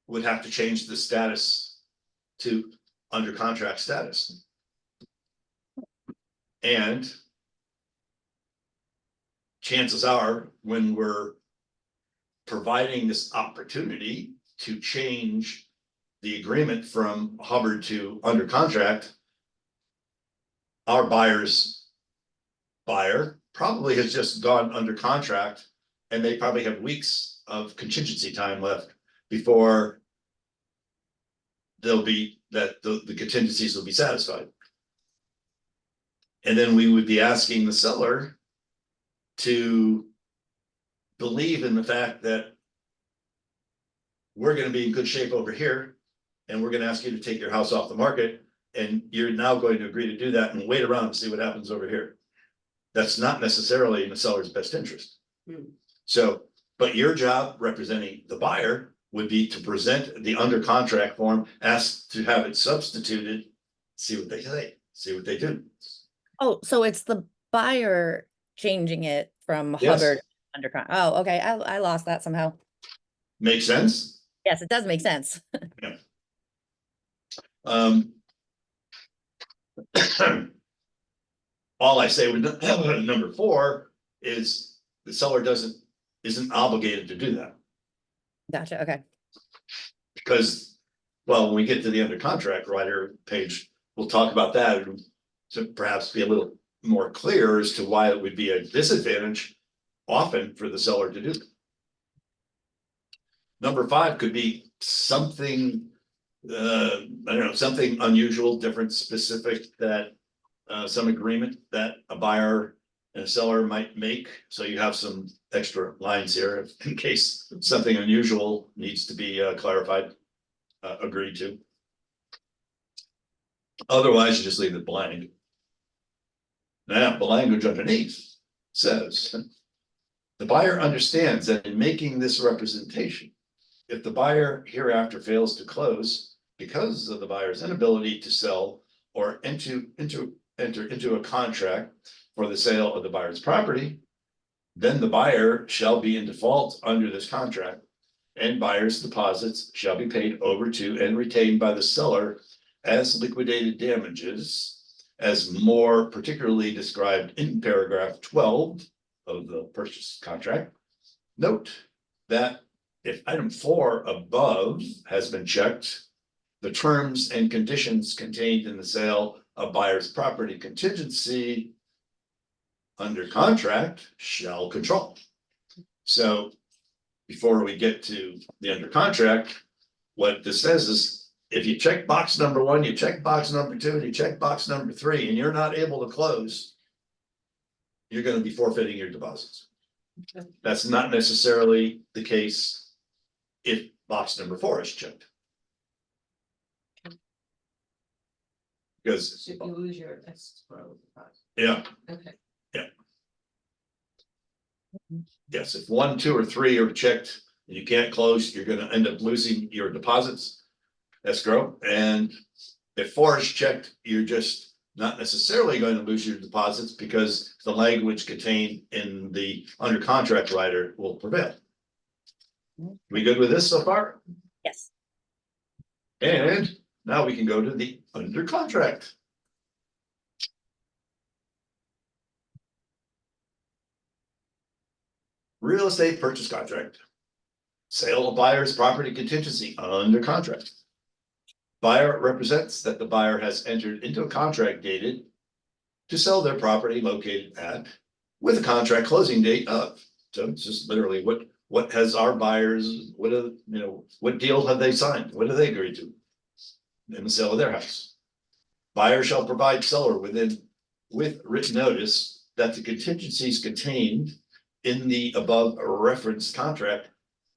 would have to change the status to under contract status. And chances are, when we're providing this opportunity to change the agreement from Hubbard to under contract, our buyer's buyer probably has just gone under contract, and they probably have weeks of contingency time left before they'll be, that the contingencies will be satisfied. And then we would be asking the seller to believe in the fact that we're gonna be in good shape over here, and we're gonna ask you to take your house off the market, and you're now going to agree to do that and wait around and see what happens over here. That's not necessarily in the seller's best interest. So, but your job representing the buyer would be to present the under contract form, ask to have it substituted, see what they say, see what they do. Oh, so it's the buyer changing it from Yes. Hubbard under, oh, okay, I lost that somehow. Make sense? Yes, it does make sense. All I say with number 4 is the seller isn't obligated to do that, Gotcha, okay. because, well, when we get to the under contract writer page, we'll talk about that to perhaps be a little more clear as to why it would be a disadvantage often for the seller to do. Number 5 could be something, I don't know, something unusual, different, specific, that some agreement that a buyer and a seller might make. So you have some extra lines here in case something unusual needs to be clarified, agreed to. Otherwise, you just leave it blank. Now, the language underneath says, the buyer understands that in making this representation, if the buyer hereafter fails to close because of the buyer's inability to sell or enter into a contract for the sale of the buyer's property, then the buyer shall be in default under this contract, and buyer's deposits shall be paid over to and retained by the seller as liquidated damages, as more particularly described in paragraph 12 of the purchase contract. Note that if item 4 above has been checked, the terms and conditions contained in the sale of buyer's property contingency under contract shall control. So before we get to the under contract, what this says is, if you check box number 1, you check box number 2, and you check box number 3, and you're not able to close, you're going to be forfeiting your deposits. Okay. That's not necessarily the case if box number 4 is checked. Because, So if you lose your escrow deposit. yeah, Okay. yes, if 1, 2, or 3 are checked and you can't close, you're gonna end up losing your deposits, escrow. And if 4 is checked, you're just not necessarily going to lose your deposits because the language contained in the under contract rider will prevail. We good with this so far? Yes. And now we can go to the under contract. Real estate purchase contract. Sale of buyer's property contingency under contract. Buyer represents that the buyer has entered into a contract dated to sell their property located at, with a contract closing date of. So it's just literally what has our buyers, what deal have they signed? What do they agree to? In the sale of their house. Buyer shall provide seller with written notice that the contingencies contained in the above referenced contract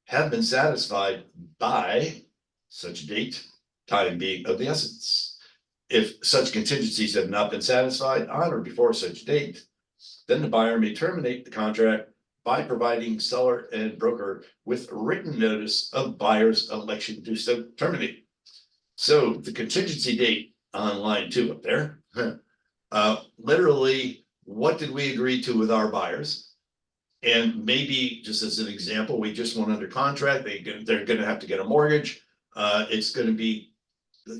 have been satisfied by such date, time being of the essence. If such contingencies have not been satisfied on or before such date, then the buyer may terminate the contract by providing seller and broker with written notice of buyer's election to so terminate. So the contingency date on line 2 up there, literally, what did we agree to with our buyers? And maybe just as an example, we just went under contract, they're gonna have to get a mortgage. It's gonna be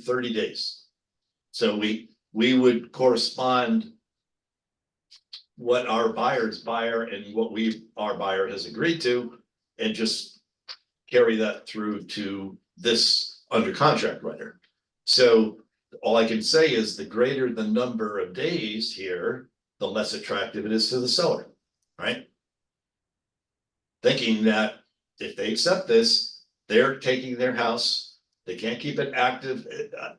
30 days. So we would correspond what our buyer and what our buyer has agreed to, and just carry that through to this under contract writer. So all I can say is the greater the number of days here, the less attractive it is to the seller, right? Thinking that if they accept this, they're taking their house, they can't keep it active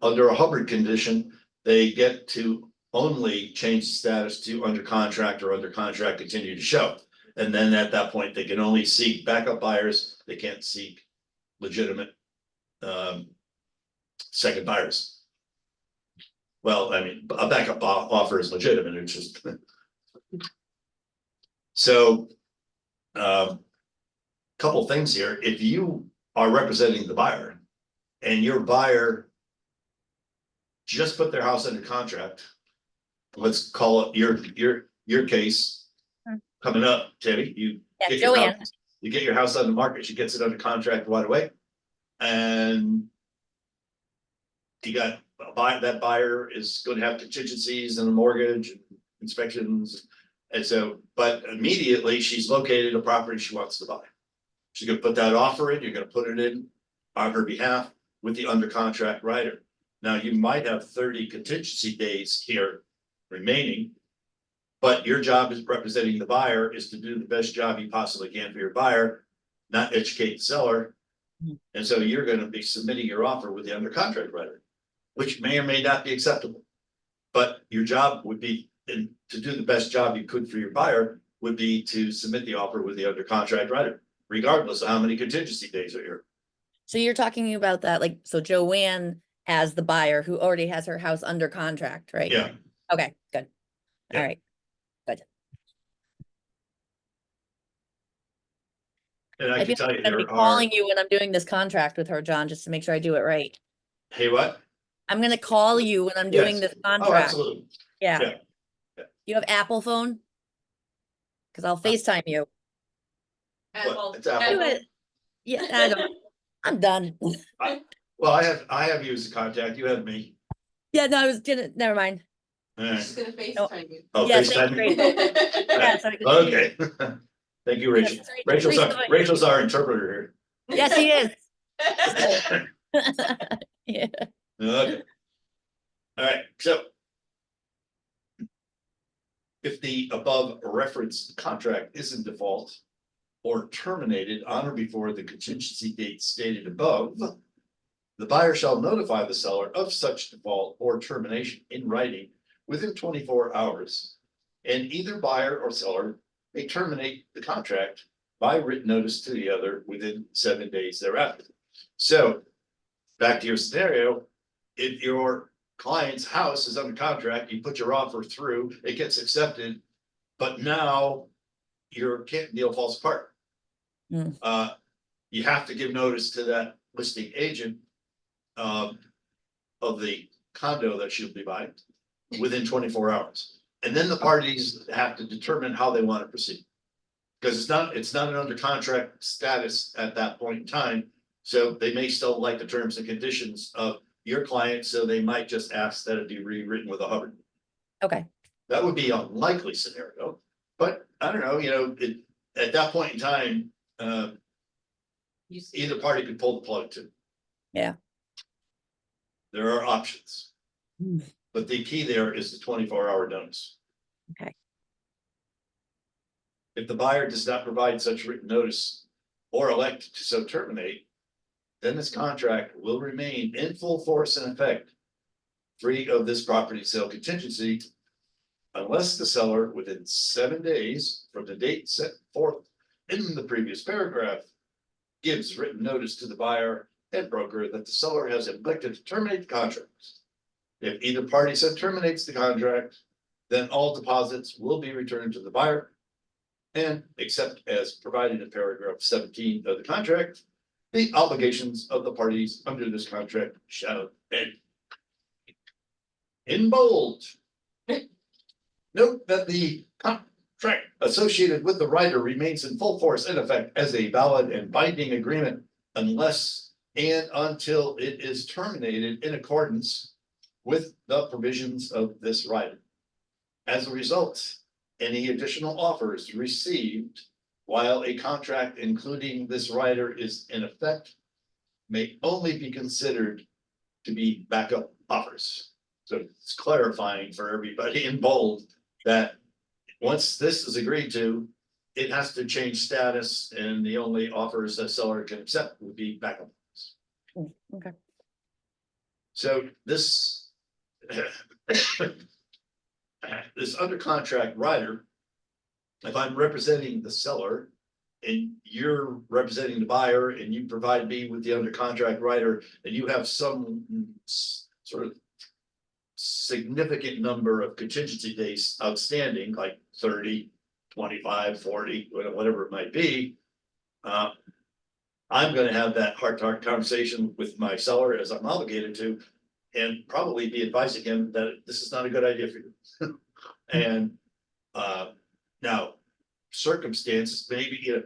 under a Hubbard condition, they get to only change the status to under contract or under contract continue to show. And then at that point, they can only seek backup buyers, they can't seek legitimate second buyers. Well, I mean, a backup offer is legitimate, it's just. So, couple things here, if you are representing the buyer and your buyer just put their house under contract, let's call it your case coming up, Tammy, you Yeah, get your Joanne. house, you get your house on the market, she gets it under contract right away. And you got that buyer is going to have contingencies and a mortgage and inspections. And so, but immediately she's located a property she wants to buy. She's gonna put that offer in, you're gonna put it in on her behalf with the under contract writer. Now, you might have 30 contingency days here remaining. But your job as representing the buyer is to do the best job you possibly can for your buyer, not educate the seller. And so you're gonna be submitting your offer with the under contract writer, which may or may not be acceptable. But your job would be, and to do the best job you could for your buyer, would be to submit the offer with the under contract writer, regardless of how many contingency days are here. So you're talking about that, like, so Joanne as the buyer who already has her house under contract, right? Yeah, Okay, good. Yeah. All right. and I I can feel tell like you I'm gonna be there are, calling you when I'm doing this contract with her, John, just to make sure I do it right. hey, what? I'm gonna call you when I'm doing Yes. this Oh, contract. absolutely. Yeah. Yeah. Yeah. You have Apple phone? Cause I'll FaceTime you. Apple. It's Apple. Do it. Yeah, I don't, I'm done. Well, I have you as a contact, you have me. Yeah, no, I was gonna, never mind. All right. She's gonna FaceTime you. Oh, Yeah, FaceTime me? thank you, Yeah, so I can see you. Okay. Thank you, Rachel. Sorry, Rachel's our interpreter Yes, he is. here. Yeah. Okay. All right, so. If the above referenced contract is in default or terminated on or before the contingency date stated above, the buyer shall notify the seller of such default or termination in writing within 24 hours. And either buyer or seller may terminate the contract by written notice to the other within 7 days thereafter. So back to your scenario, if your client's house is under contract, you put your offer through, it gets accepted, but now your deal falls apart. Hmm. You have to give notice to that listing agent of the condo that she'll be buying within 24 hours. And then the parties have to determine how they want to proceed. Because it's not an under contract status at that point in time. So they may still like the terms and conditions of your client, so they might just ask that it be rewritten with a Hubbard. Okay, That would be a likely scenario, but I don't know, at that point in time, either party could pull the plug too. Yeah. There are options. Hmm. But the key there is the 24-hour notice. Okay. If the buyer does not provide such written notice or elect to so terminate, then this contract will remain in full force and effect, free of this property sale contingency, unless the seller within 7 days from the date set forth in the previous paragraph gives written notice to the buyer and broker that the seller has elected to terminate the contract. If either party so terminates the contract, then all deposits will be returned to the buyer. And except as provided in paragraph 17 of the contract, the obligations of the parties under this contract shall end. In bold. Note that the contract associated with the writer remains in full force and effect as a valid and binding agreement unless and until it is terminated in accordance with the provisions of this writing. As a result, Any additional offers received while a contract including this rider is in effect may only be considered to be backup offers. So it's clarifying for everybody in bold that once this is agreed to, it has to change status, and the only offers a seller can accept would be backup. Okay. So this this under contract rider, if I'm representing the seller and you're representing the buyer and you provide me with the under contract rider and you have some sort of significant number of contingency days outstanding, like 30, 25, 40, whatever it might be, I'm gonna have that heart-to-heart conversation with my seller, as I'm obligated to, and probably be advising him that this is not a good idea for you. And now, circumstances, maybe, you know,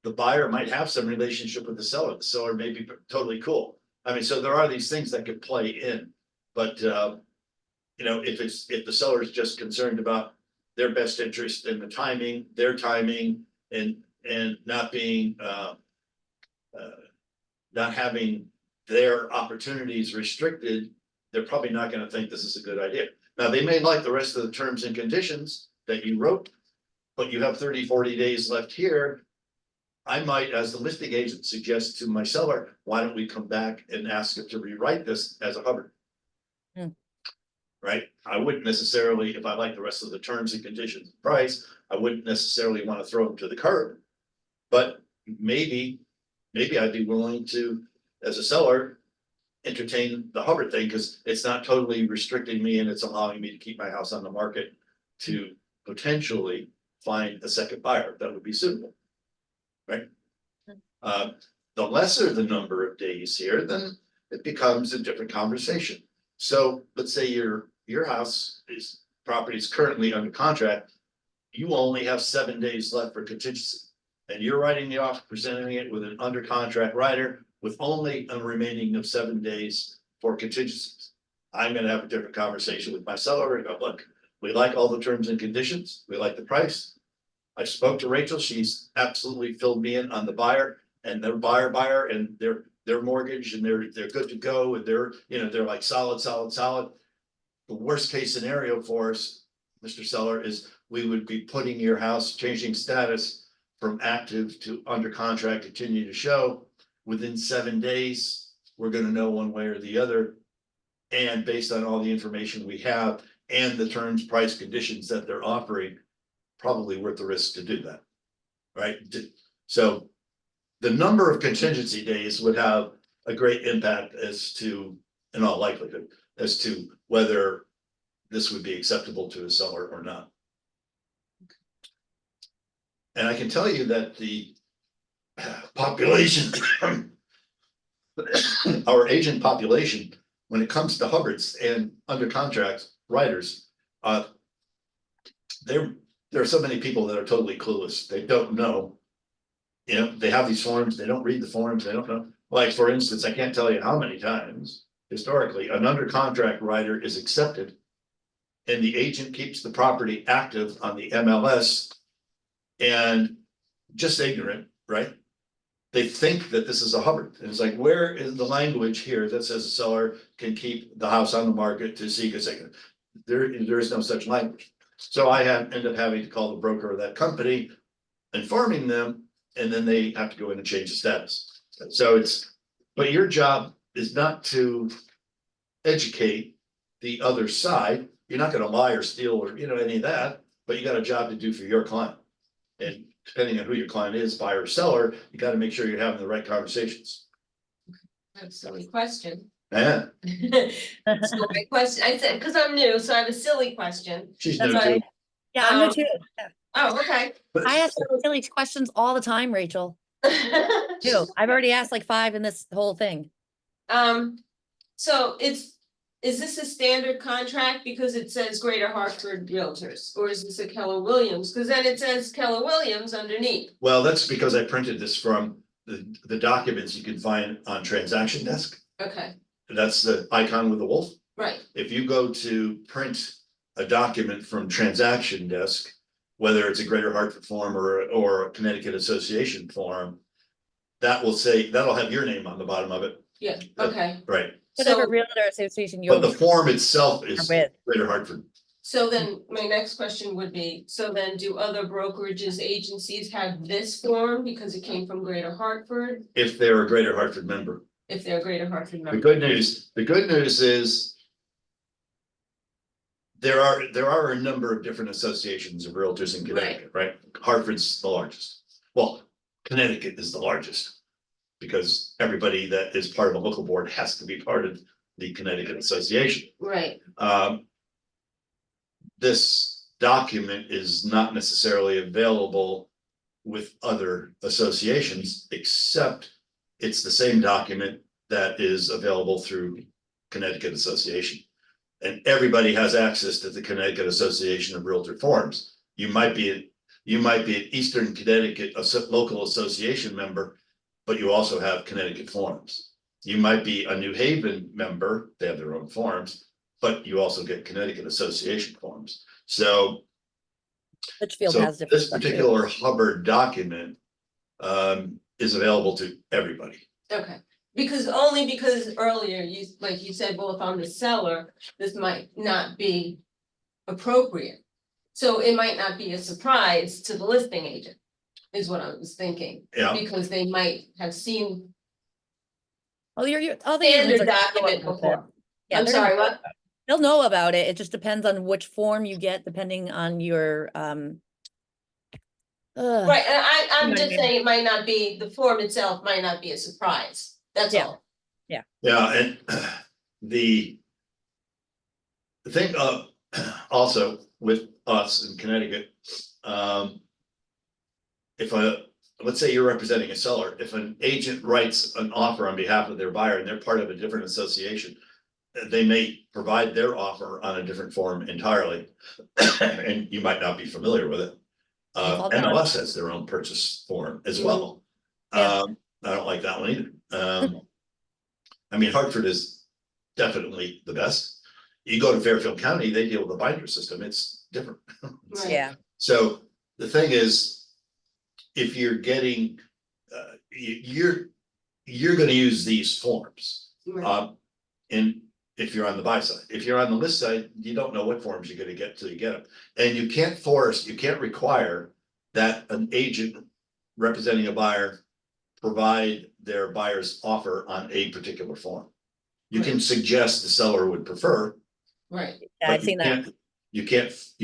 the buyer might have some relationship with the seller may be totally cool. I mean, so there are these things that could play in, but you know, if the seller is just concerned about their best interest in the timing, their timing, and not being not having their opportunities restricted, they're probably not going to think this is a good idea. Now, they may like the rest of the terms and conditions that you wrote, but you have 30, 40 days left here. I might, as the listing agent, suggest to my seller, why don't we come back and ask it to rewrite this as a Hubbard? Right? I wouldn't necessarily, if I like the rest of the terms and conditions price, I wouldn't necessarily want to throw them to the curb. But maybe I'd be willing to, as a seller, entertain the Hubbard thing, because it's not totally restricting me and it's allowing me to keep my house on the market to potentially find a second buyer that would be suitable. Right? The lesser the number of days here, then it becomes a different conversation. So let's say your house property is currently under contract. You only have 7 days left for contingency. And you're writing the offer, presenting it with an under contract rider with only a remaining of 7 days for contingencies. I'm gonna have a different conversation with my seller and go, look, we like all the terms and conditions. We like the price. I spoke to Rachel. She's absolutely filled me in on the buyer and their buyer and their mortgage, and they're good to go. And they're like solid. The worst case scenario for us, Mr. Seller, is we would be putting your house, changing status from active to under contract, continue to show. Within 7 days, we're gonna know one way or the other. And based on all the information we have and the terms, price, conditions that they're offering, probably worth the risk to do that. Right? So the number of contingency days would have a great impact as to, in all likelihood, as to whether this would be acceptable to a seller or not. And I can tell you that the population, our agent population, when it comes to Hubbards and under contract writers, there are so many people that are totally clueless. They don't know. You know, they have these forms, they don't read the forms, they don't know. Like, for instance, I can't tell you how many times historically an under contract writer is accepted and the agent keeps the property active on the MLS and just ignorant, right? They think that this is a Hubbard. And it's like, where is the language here that says a seller can keep the house on the market to seek a second? There is no such language. So I end up having to call the broker of that company, informing them, and then they have to go in and change the status. So but your job is not to educate the other side. You're not going to lie or steal or, any of that, but you got a job to do for your client. And depending on who your client is, buyer or seller, you got to make sure you're having the right conversations. That's a silly question. Yeah, So my question, I said, because I'm new, so I have a silly question. she's That's new right. too. Yeah, I'm new too. Oh, okay. I ask silly questions all the time, Rachel. Too. I've already asked like 5 in this whole thing. So is this a standard contract because it says Greater Hartford Realtors, or is this a Keller Williams? Because then it says Keller Williams underneath. Well, that's because I printed this from the documents you can find on Transaction Desk. Okay, That's the icon with the wolf. right. If you go to print a document from transaction desk, whether it's a Greater Hartford form or a Connecticut Association form, that will say, that'll have your name on the bottom of it, Yeah, okay, right? Whatever so, realtor association But you're the form itself is with. Greater Hartford. so then my next question would be, so then do other brokerages, agencies have this form because it came from Greater Hartford? If they're a Greater Hartford member. If they're a Greater Hartford The member? good news is there are a number of different associations of realtors in Connecticut, right? Hartford's the largest. Well, Connecticut is the largest because everybody that is part of a local board has to be part of the Connecticut Association. Right, This document is not necessarily available with other associations, except it's the same document that is available through Connecticut Association. And everybody has access to the Connecticut Association of Realtor forms. You might be an Eastern Connecticut local association member, but you also have Connecticut forms. You might be a New Haven member, they have their own forms, but you also get Connecticut Association forms. So Litchfield has different this stuff too. particular Hubbard document is available to everybody. okay, only because earlier you, like you said, well, if I'm the seller, this might not be appropriate. So it might not be a surprise to the listing agent, is what I was thinking. Yeah. Because they might have seen Oh, all the agents standard are gonna know document about before. it. Yeah, I'm they're gonna sorry, know what? about it. They'll know about it. It just depends on which form you get, depending on your Right, and I'm You know what I just mean? saying it might not be, the form itself might not be a surprise, that's Yeah. all. Yeah, and the thing also with us in Connecticut, if let's say you're representing a seller, if an agent writes an offer on behalf of their buyer and they're part of a different association, they may provide their offer on a different form entirely, and you might not be familiar with it. All done. MLS has their own purchase form as well. Yeah. I don't like that one either. I mean, Hartford is definitely the best. You go to Fairfield County, they deal with the binder system, it's different. Right. Yeah, So the thing is, if you're getting, you're gonna use these forms. Right. And if you're on the buy side, if you're on the list side, you don't know what forms you're gonna get till you get them. And you can't require that an agent representing a buyer provide their buyer's offer on a particular form. You can suggest the seller would prefer, Right, yeah, but I've seen that. you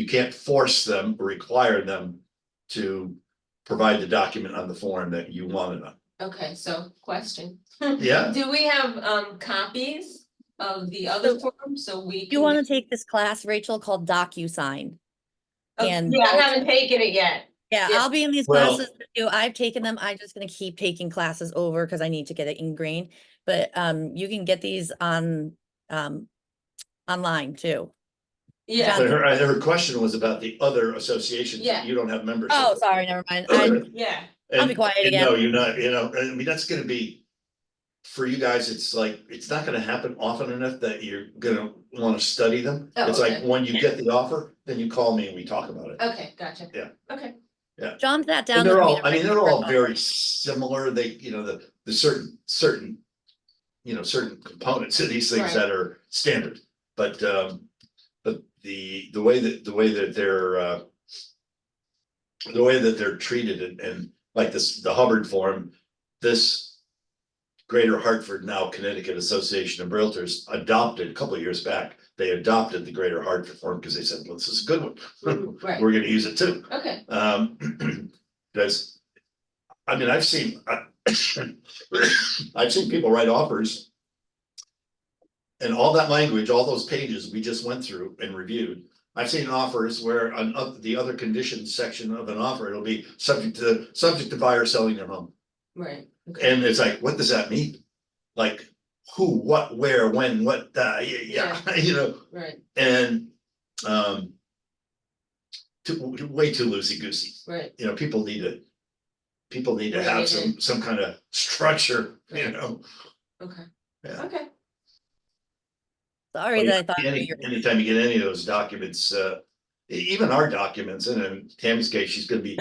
can't force them or require them to provide the document on the form that you wanted on. okay, so question. Yeah. Do we have copies of the other forms so we can? You want to take this class, Rachel, called DocuSign. And Yeah, I haven't taken it yet. yeah, Yeah. I'll be in these Well- classes with you. I've taken them. I'm just gonna keep taking classes over because I need to get it ingrained. But you can get these on online too. Yeah, But her question was about the other associations Yeah. that you don't have membership. Oh, with. sorry, never mind. yeah, I'll be quiet again. No, you're not, I mean, that's gonna be, for you guys, it's like, it's not gonna happen often enough that you're gonna wanna study them. Oh, It's like, okay. when you get the offer, then you call me and we talk about it. okay, gotcha. Yeah. Okay, John sat down. And they're with me all, to I mean, write they're the all first very similar, they, the certain, certain components of these things Right. that are standard. But the way that they're treated and like this, the Hubbard form, this Greater Hartford, now Connecticut Association of Realtors adopted a couple of years back, they adopted the Greater Hartford form because they said, well, this is a good one. right, We're gonna use it too. okay, Because, I mean, I've seen people write offers. And all that language, all those pages we just went through and reviewed. I've seen offers where on the other conditions section of an offer, it'll be subject to buyer selling their home. right, okay, And it's like, what does that mean? Like, who, what, where, when, what, yeah, right, and way too loosey goosey. right, People need to Right, have yeah. some kind of structure, Right. you know. okay, Yeah. okay. Sorry that I thought. Anytime you get any of those documents, even our documents, and in Tammy's case, she's gonna be,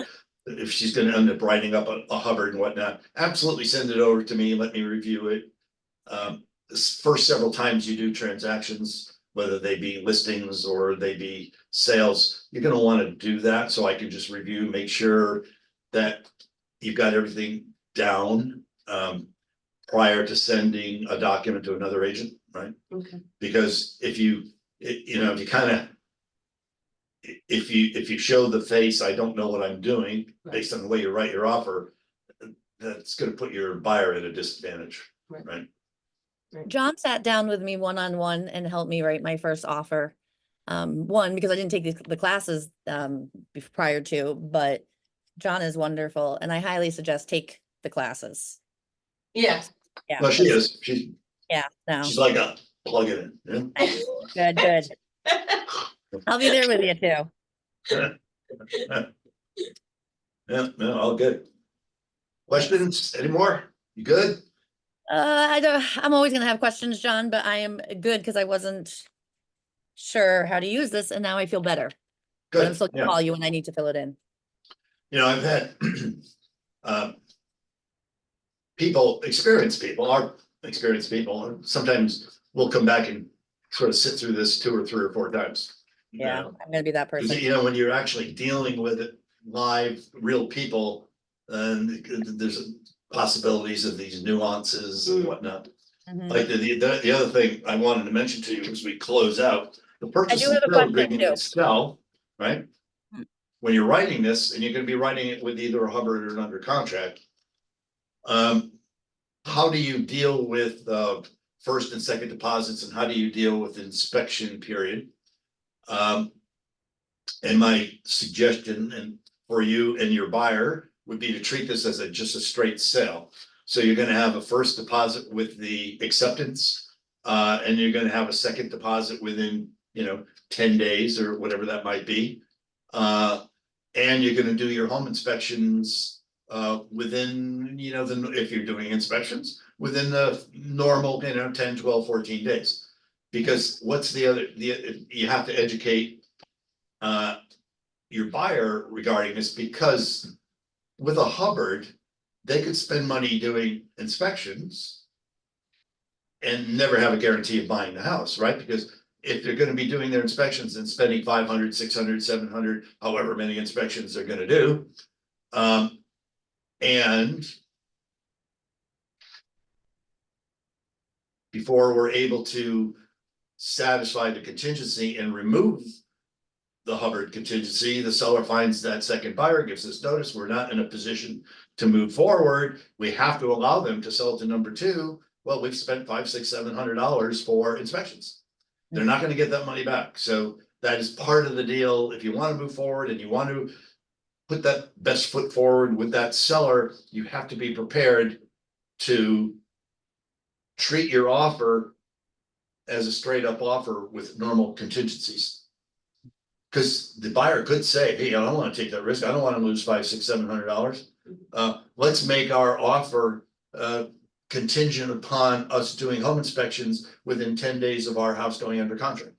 if she's gonna end up writing up a Hubbard and whatnot, absolutely send it over to me, let me review it. This first several times you do transactions, whether they be listings or they be sales, you're gonna wanna do that, so I can just review, make sure that you've got everything down, prior to sending a document to another agent, right? Okay. Because if you if you show the face, I don't know what I'm doing, based on the way you write your offer, that's gonna put your buyer at a disadvantage, right? John sat down with me one-on-one and helped me write my first offer. One, because I didn't take the classes prior to, but John is wonderful and I highly suggest take the classes. Yes. Yeah. Well, she is, she's No. like a plug it in, yeah. Good. I'll be there with you too. Yeah, no, all good. Questions anymore? You good? I'm always gonna have questions, John, but I am good because I wasn't sure how to use this and now I feel better. But I'm Good, still gonna yeah. call you when I need to fill it in. I've had experienced people, and sometimes we'll come back and sort of sit through this 2 or 3 or 4 times. Yeah, I'm gonna be that person. Because when you're actually dealing with it live, real people, and there's possibilities of these nuances and whatnot. Mhm. Like the other thing I wanted to mention to you as we close out, the purchase do and have a sale question agreement too. itself, right? Hmm. When you're writing this, and you're gonna be writing it with either a Hubbard or an under contract. How do you deal with first and second deposits, and how do you deal with inspection period? And my suggestion and for you and your buyer would be to treat this as just a straight sale. So you're gonna have a first deposit with the acceptance, and you're gonna have a second deposit within, 10 days or whatever that might be. And you're gonna do your home inspections, within, if you're doing inspections, within the normal, 10, 12, 14 days. Because what's you have to educate your buyer regarding this, because with a Hubbard, they could spend money doing inspections and never have a guarantee of buying the house, right? Because if they're gonna be doing their inspections and spending 500, 600, 700, however many inspections they're gonna do, and before we're able to satisfy the contingency and remove the Hubbard contingency, the seller finds that second buyer, gives us notice, we're not in a position to move forward. We have to allow them to sell to number 2. Well, we've spent $500, $600, $700 for inspections. They're not gonna get that money back. So that is part of the deal. If you want to move forward and you want to put that best foot forward with that seller, you have to be prepared to treat your offer as a straight up offer with normal contingencies. Because the buyer could say, hey, I don't want to take that risk. I don't want to lose $500, $600, $700. Let's make our offer contingent upon us doing home inspections within 10 days of our house going under contract.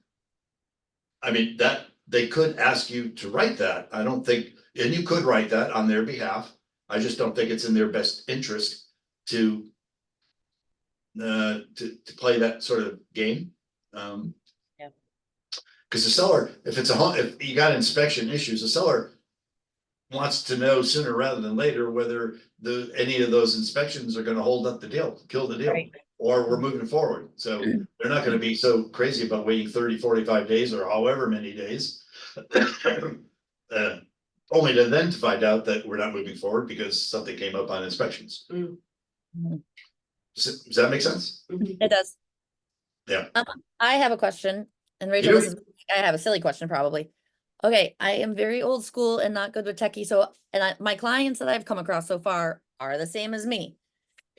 I mean, that they could ask you to write that. I don't think, and you could write that on their behalf. I just don't think it's in their best interest to play that sort of game. Because the seller, if you got inspection issues, the seller wants to know sooner rather than later whether any of those inspections are gonna hold up the deal, kill the deal, Right. or we're moving forward. So they're not gonna be so crazy about waiting 30, 45 days or however many days. Only to then to find out that we're not moving forward because something came up on inspections. Does that make sense? It does. Yeah. I have a question, and Rachel, I have a silly question probably. Okay, I am very old school and not good with techie, so, my clients that I've come across so far are the same as me.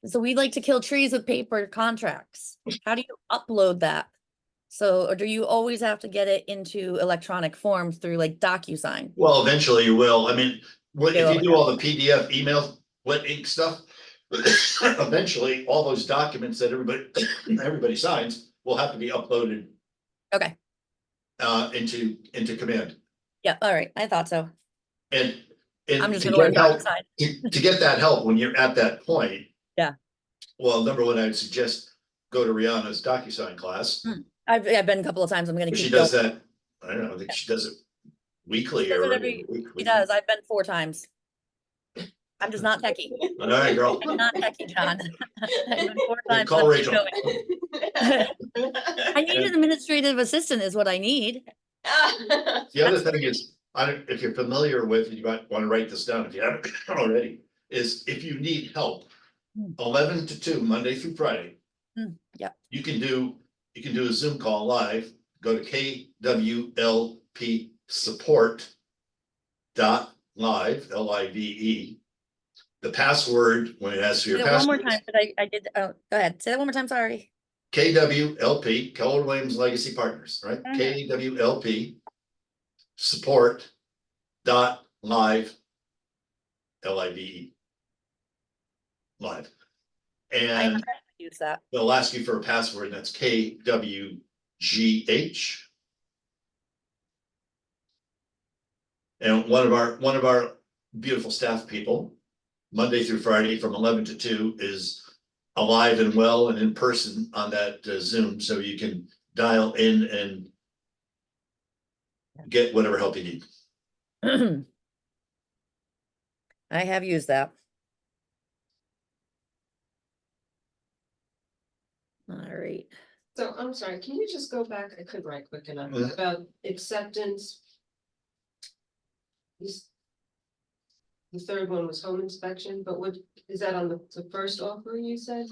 So we like to kill trees with paper contracts. How do you upload that? So, or do you always have to get it into electronic forms through like DocuSign? Well, eventually you will. I mean, if you do Yeah. all the PDF email, wet ink stuff, eventually all those documents that everybody signs will have to be uploaded Okay, into command. yeah, all right, I thought so. And I'm just to gonna learn get help, DocuSign. to get that help when you're at that point. Yeah. Well, number one, I'd suggest go to Rihanna's DocuSign class. I've been a couple of times, I'm gonna But she keep does going. that, I don't know, I think she does it weekly She does or it every every, week. she does, I've been 4 times. I'm just not techie. All right, girl. I'm not techie, John. I've been 4 Then times. call let's keep Rachel. going. I need an administrative assistant is what I need. The other thing is, I don't, if you're familiar with, you might want to write this down if you haven't already, is if you need help. 11 to 2, Monday through Friday. Yep. You can do a Zoom call live, go to KWLP support. .live, LIVE. The password, when it asks for your Yeah, one more password, time, but I did, oh, go ahead, say that one more time, sorry. KWLP, Keller Williams Legacy Partners, right? KWLP support. .live, LIVE. Live. I And haven't used that. they'll ask you for a password, and that's KWGH. And one of our beautiful staff people, Monday through Friday from 11 to 2 is alive and well and in person on that Zoom, so you can dial in and get whatever help you need. I have used that. All right. So I'm sorry, can you just go back? I couldn't write quick enough about acceptance. The third one was home inspection, but what, is that on the first offer you said?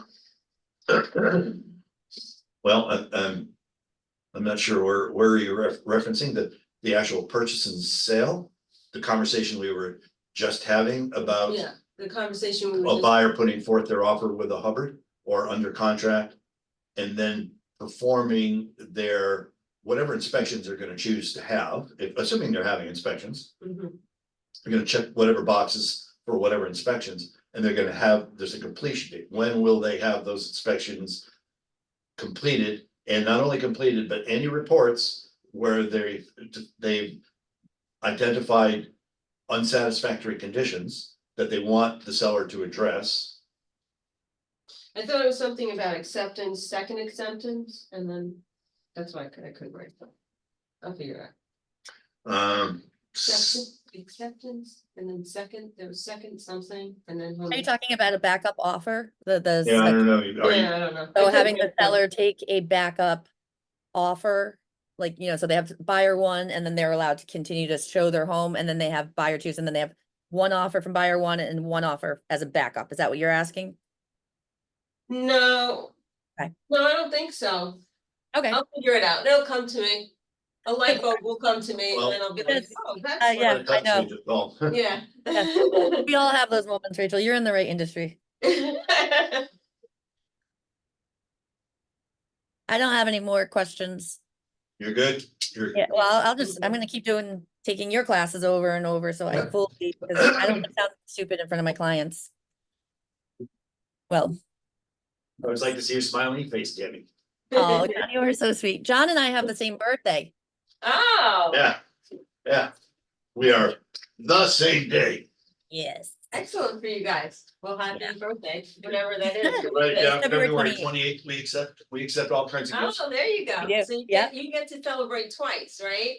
Well, I'm not sure where you're referencing the actual purchase and sale, the conversation we were just having about Yeah, the conversation we were a just. buyer putting forth their offer with a Hubbard or under contract, and then performing their whatever inspections they're going to choose to have, assuming they're having inspections. Mhm. They're going to check whatever boxes for whatever inspections, and they're going to have, there's a completion date. When will they have those inspections completed? And not only completed, but any reports where they've identified unsatisfactory conditions that they want the seller to address. I thought it was something about acceptance, second acceptance, and then that's why I couldn't write that. I'll figure it out. Acceptance, and then there was second something, and then. Are you talking about a backup offer? Yeah, I don't know. Are you, Yeah, I don't know. So having the seller take a backup offer, like, so they have buyer 1 and then they're allowed to continue to show their home, and then they have buyer 2, and then they have one offer from buyer 1 and one offer as a backup. Is that what you're asking? No. Okay. No, I don't think so. Okay. I'll figure it out. It'll come to me. A light bulb will come to me, and then I'll be like, Yes. oh, that's. Yeah, I know. Yeah. We all have those moments, Rachel. You're in the right industry. I don't have any more questions. You're good. Yeah, well, I'm gonna keep taking your classes over and over, so I fully, because I don't want to sound stupid in front of my clients. Well, I always like to see your smiling face, Debbie. oh, John, you are so sweet. John and I have the same birthday. Oh. Yeah. We are the same day. Yes. Excellent for you guys. Well, happy birthday, whatever that is. Right, yeah, February February 28th. 28th, we accept all kinds of gifts. Oh, there you go. We do, So yeah. you get to celebrate twice, right?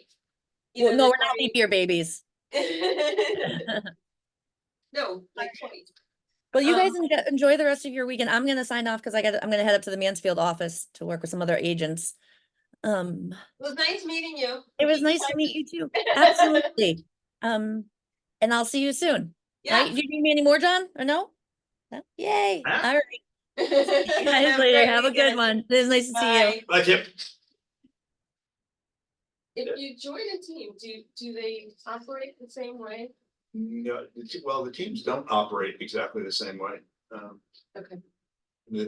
Well, Either no, the we're not leap year babies. No, like twice. Well, you guys enjoy the rest of your weekend. I'm gonna sign off because I'm gonna head up to the Mansfield office to work with some other agents. It was nice meeting you. It was nice to meet you too. Absolutely. And I'll see you soon. Yeah. Right? Do you need me anymore, John? Or no? No? Yay. Huh? All right. See you guys later. Have a good one. It was nice to see you. Bye, Chip. If you join a team, do they operate the same way? No, well, the teams don't operate exactly the same way. Okay.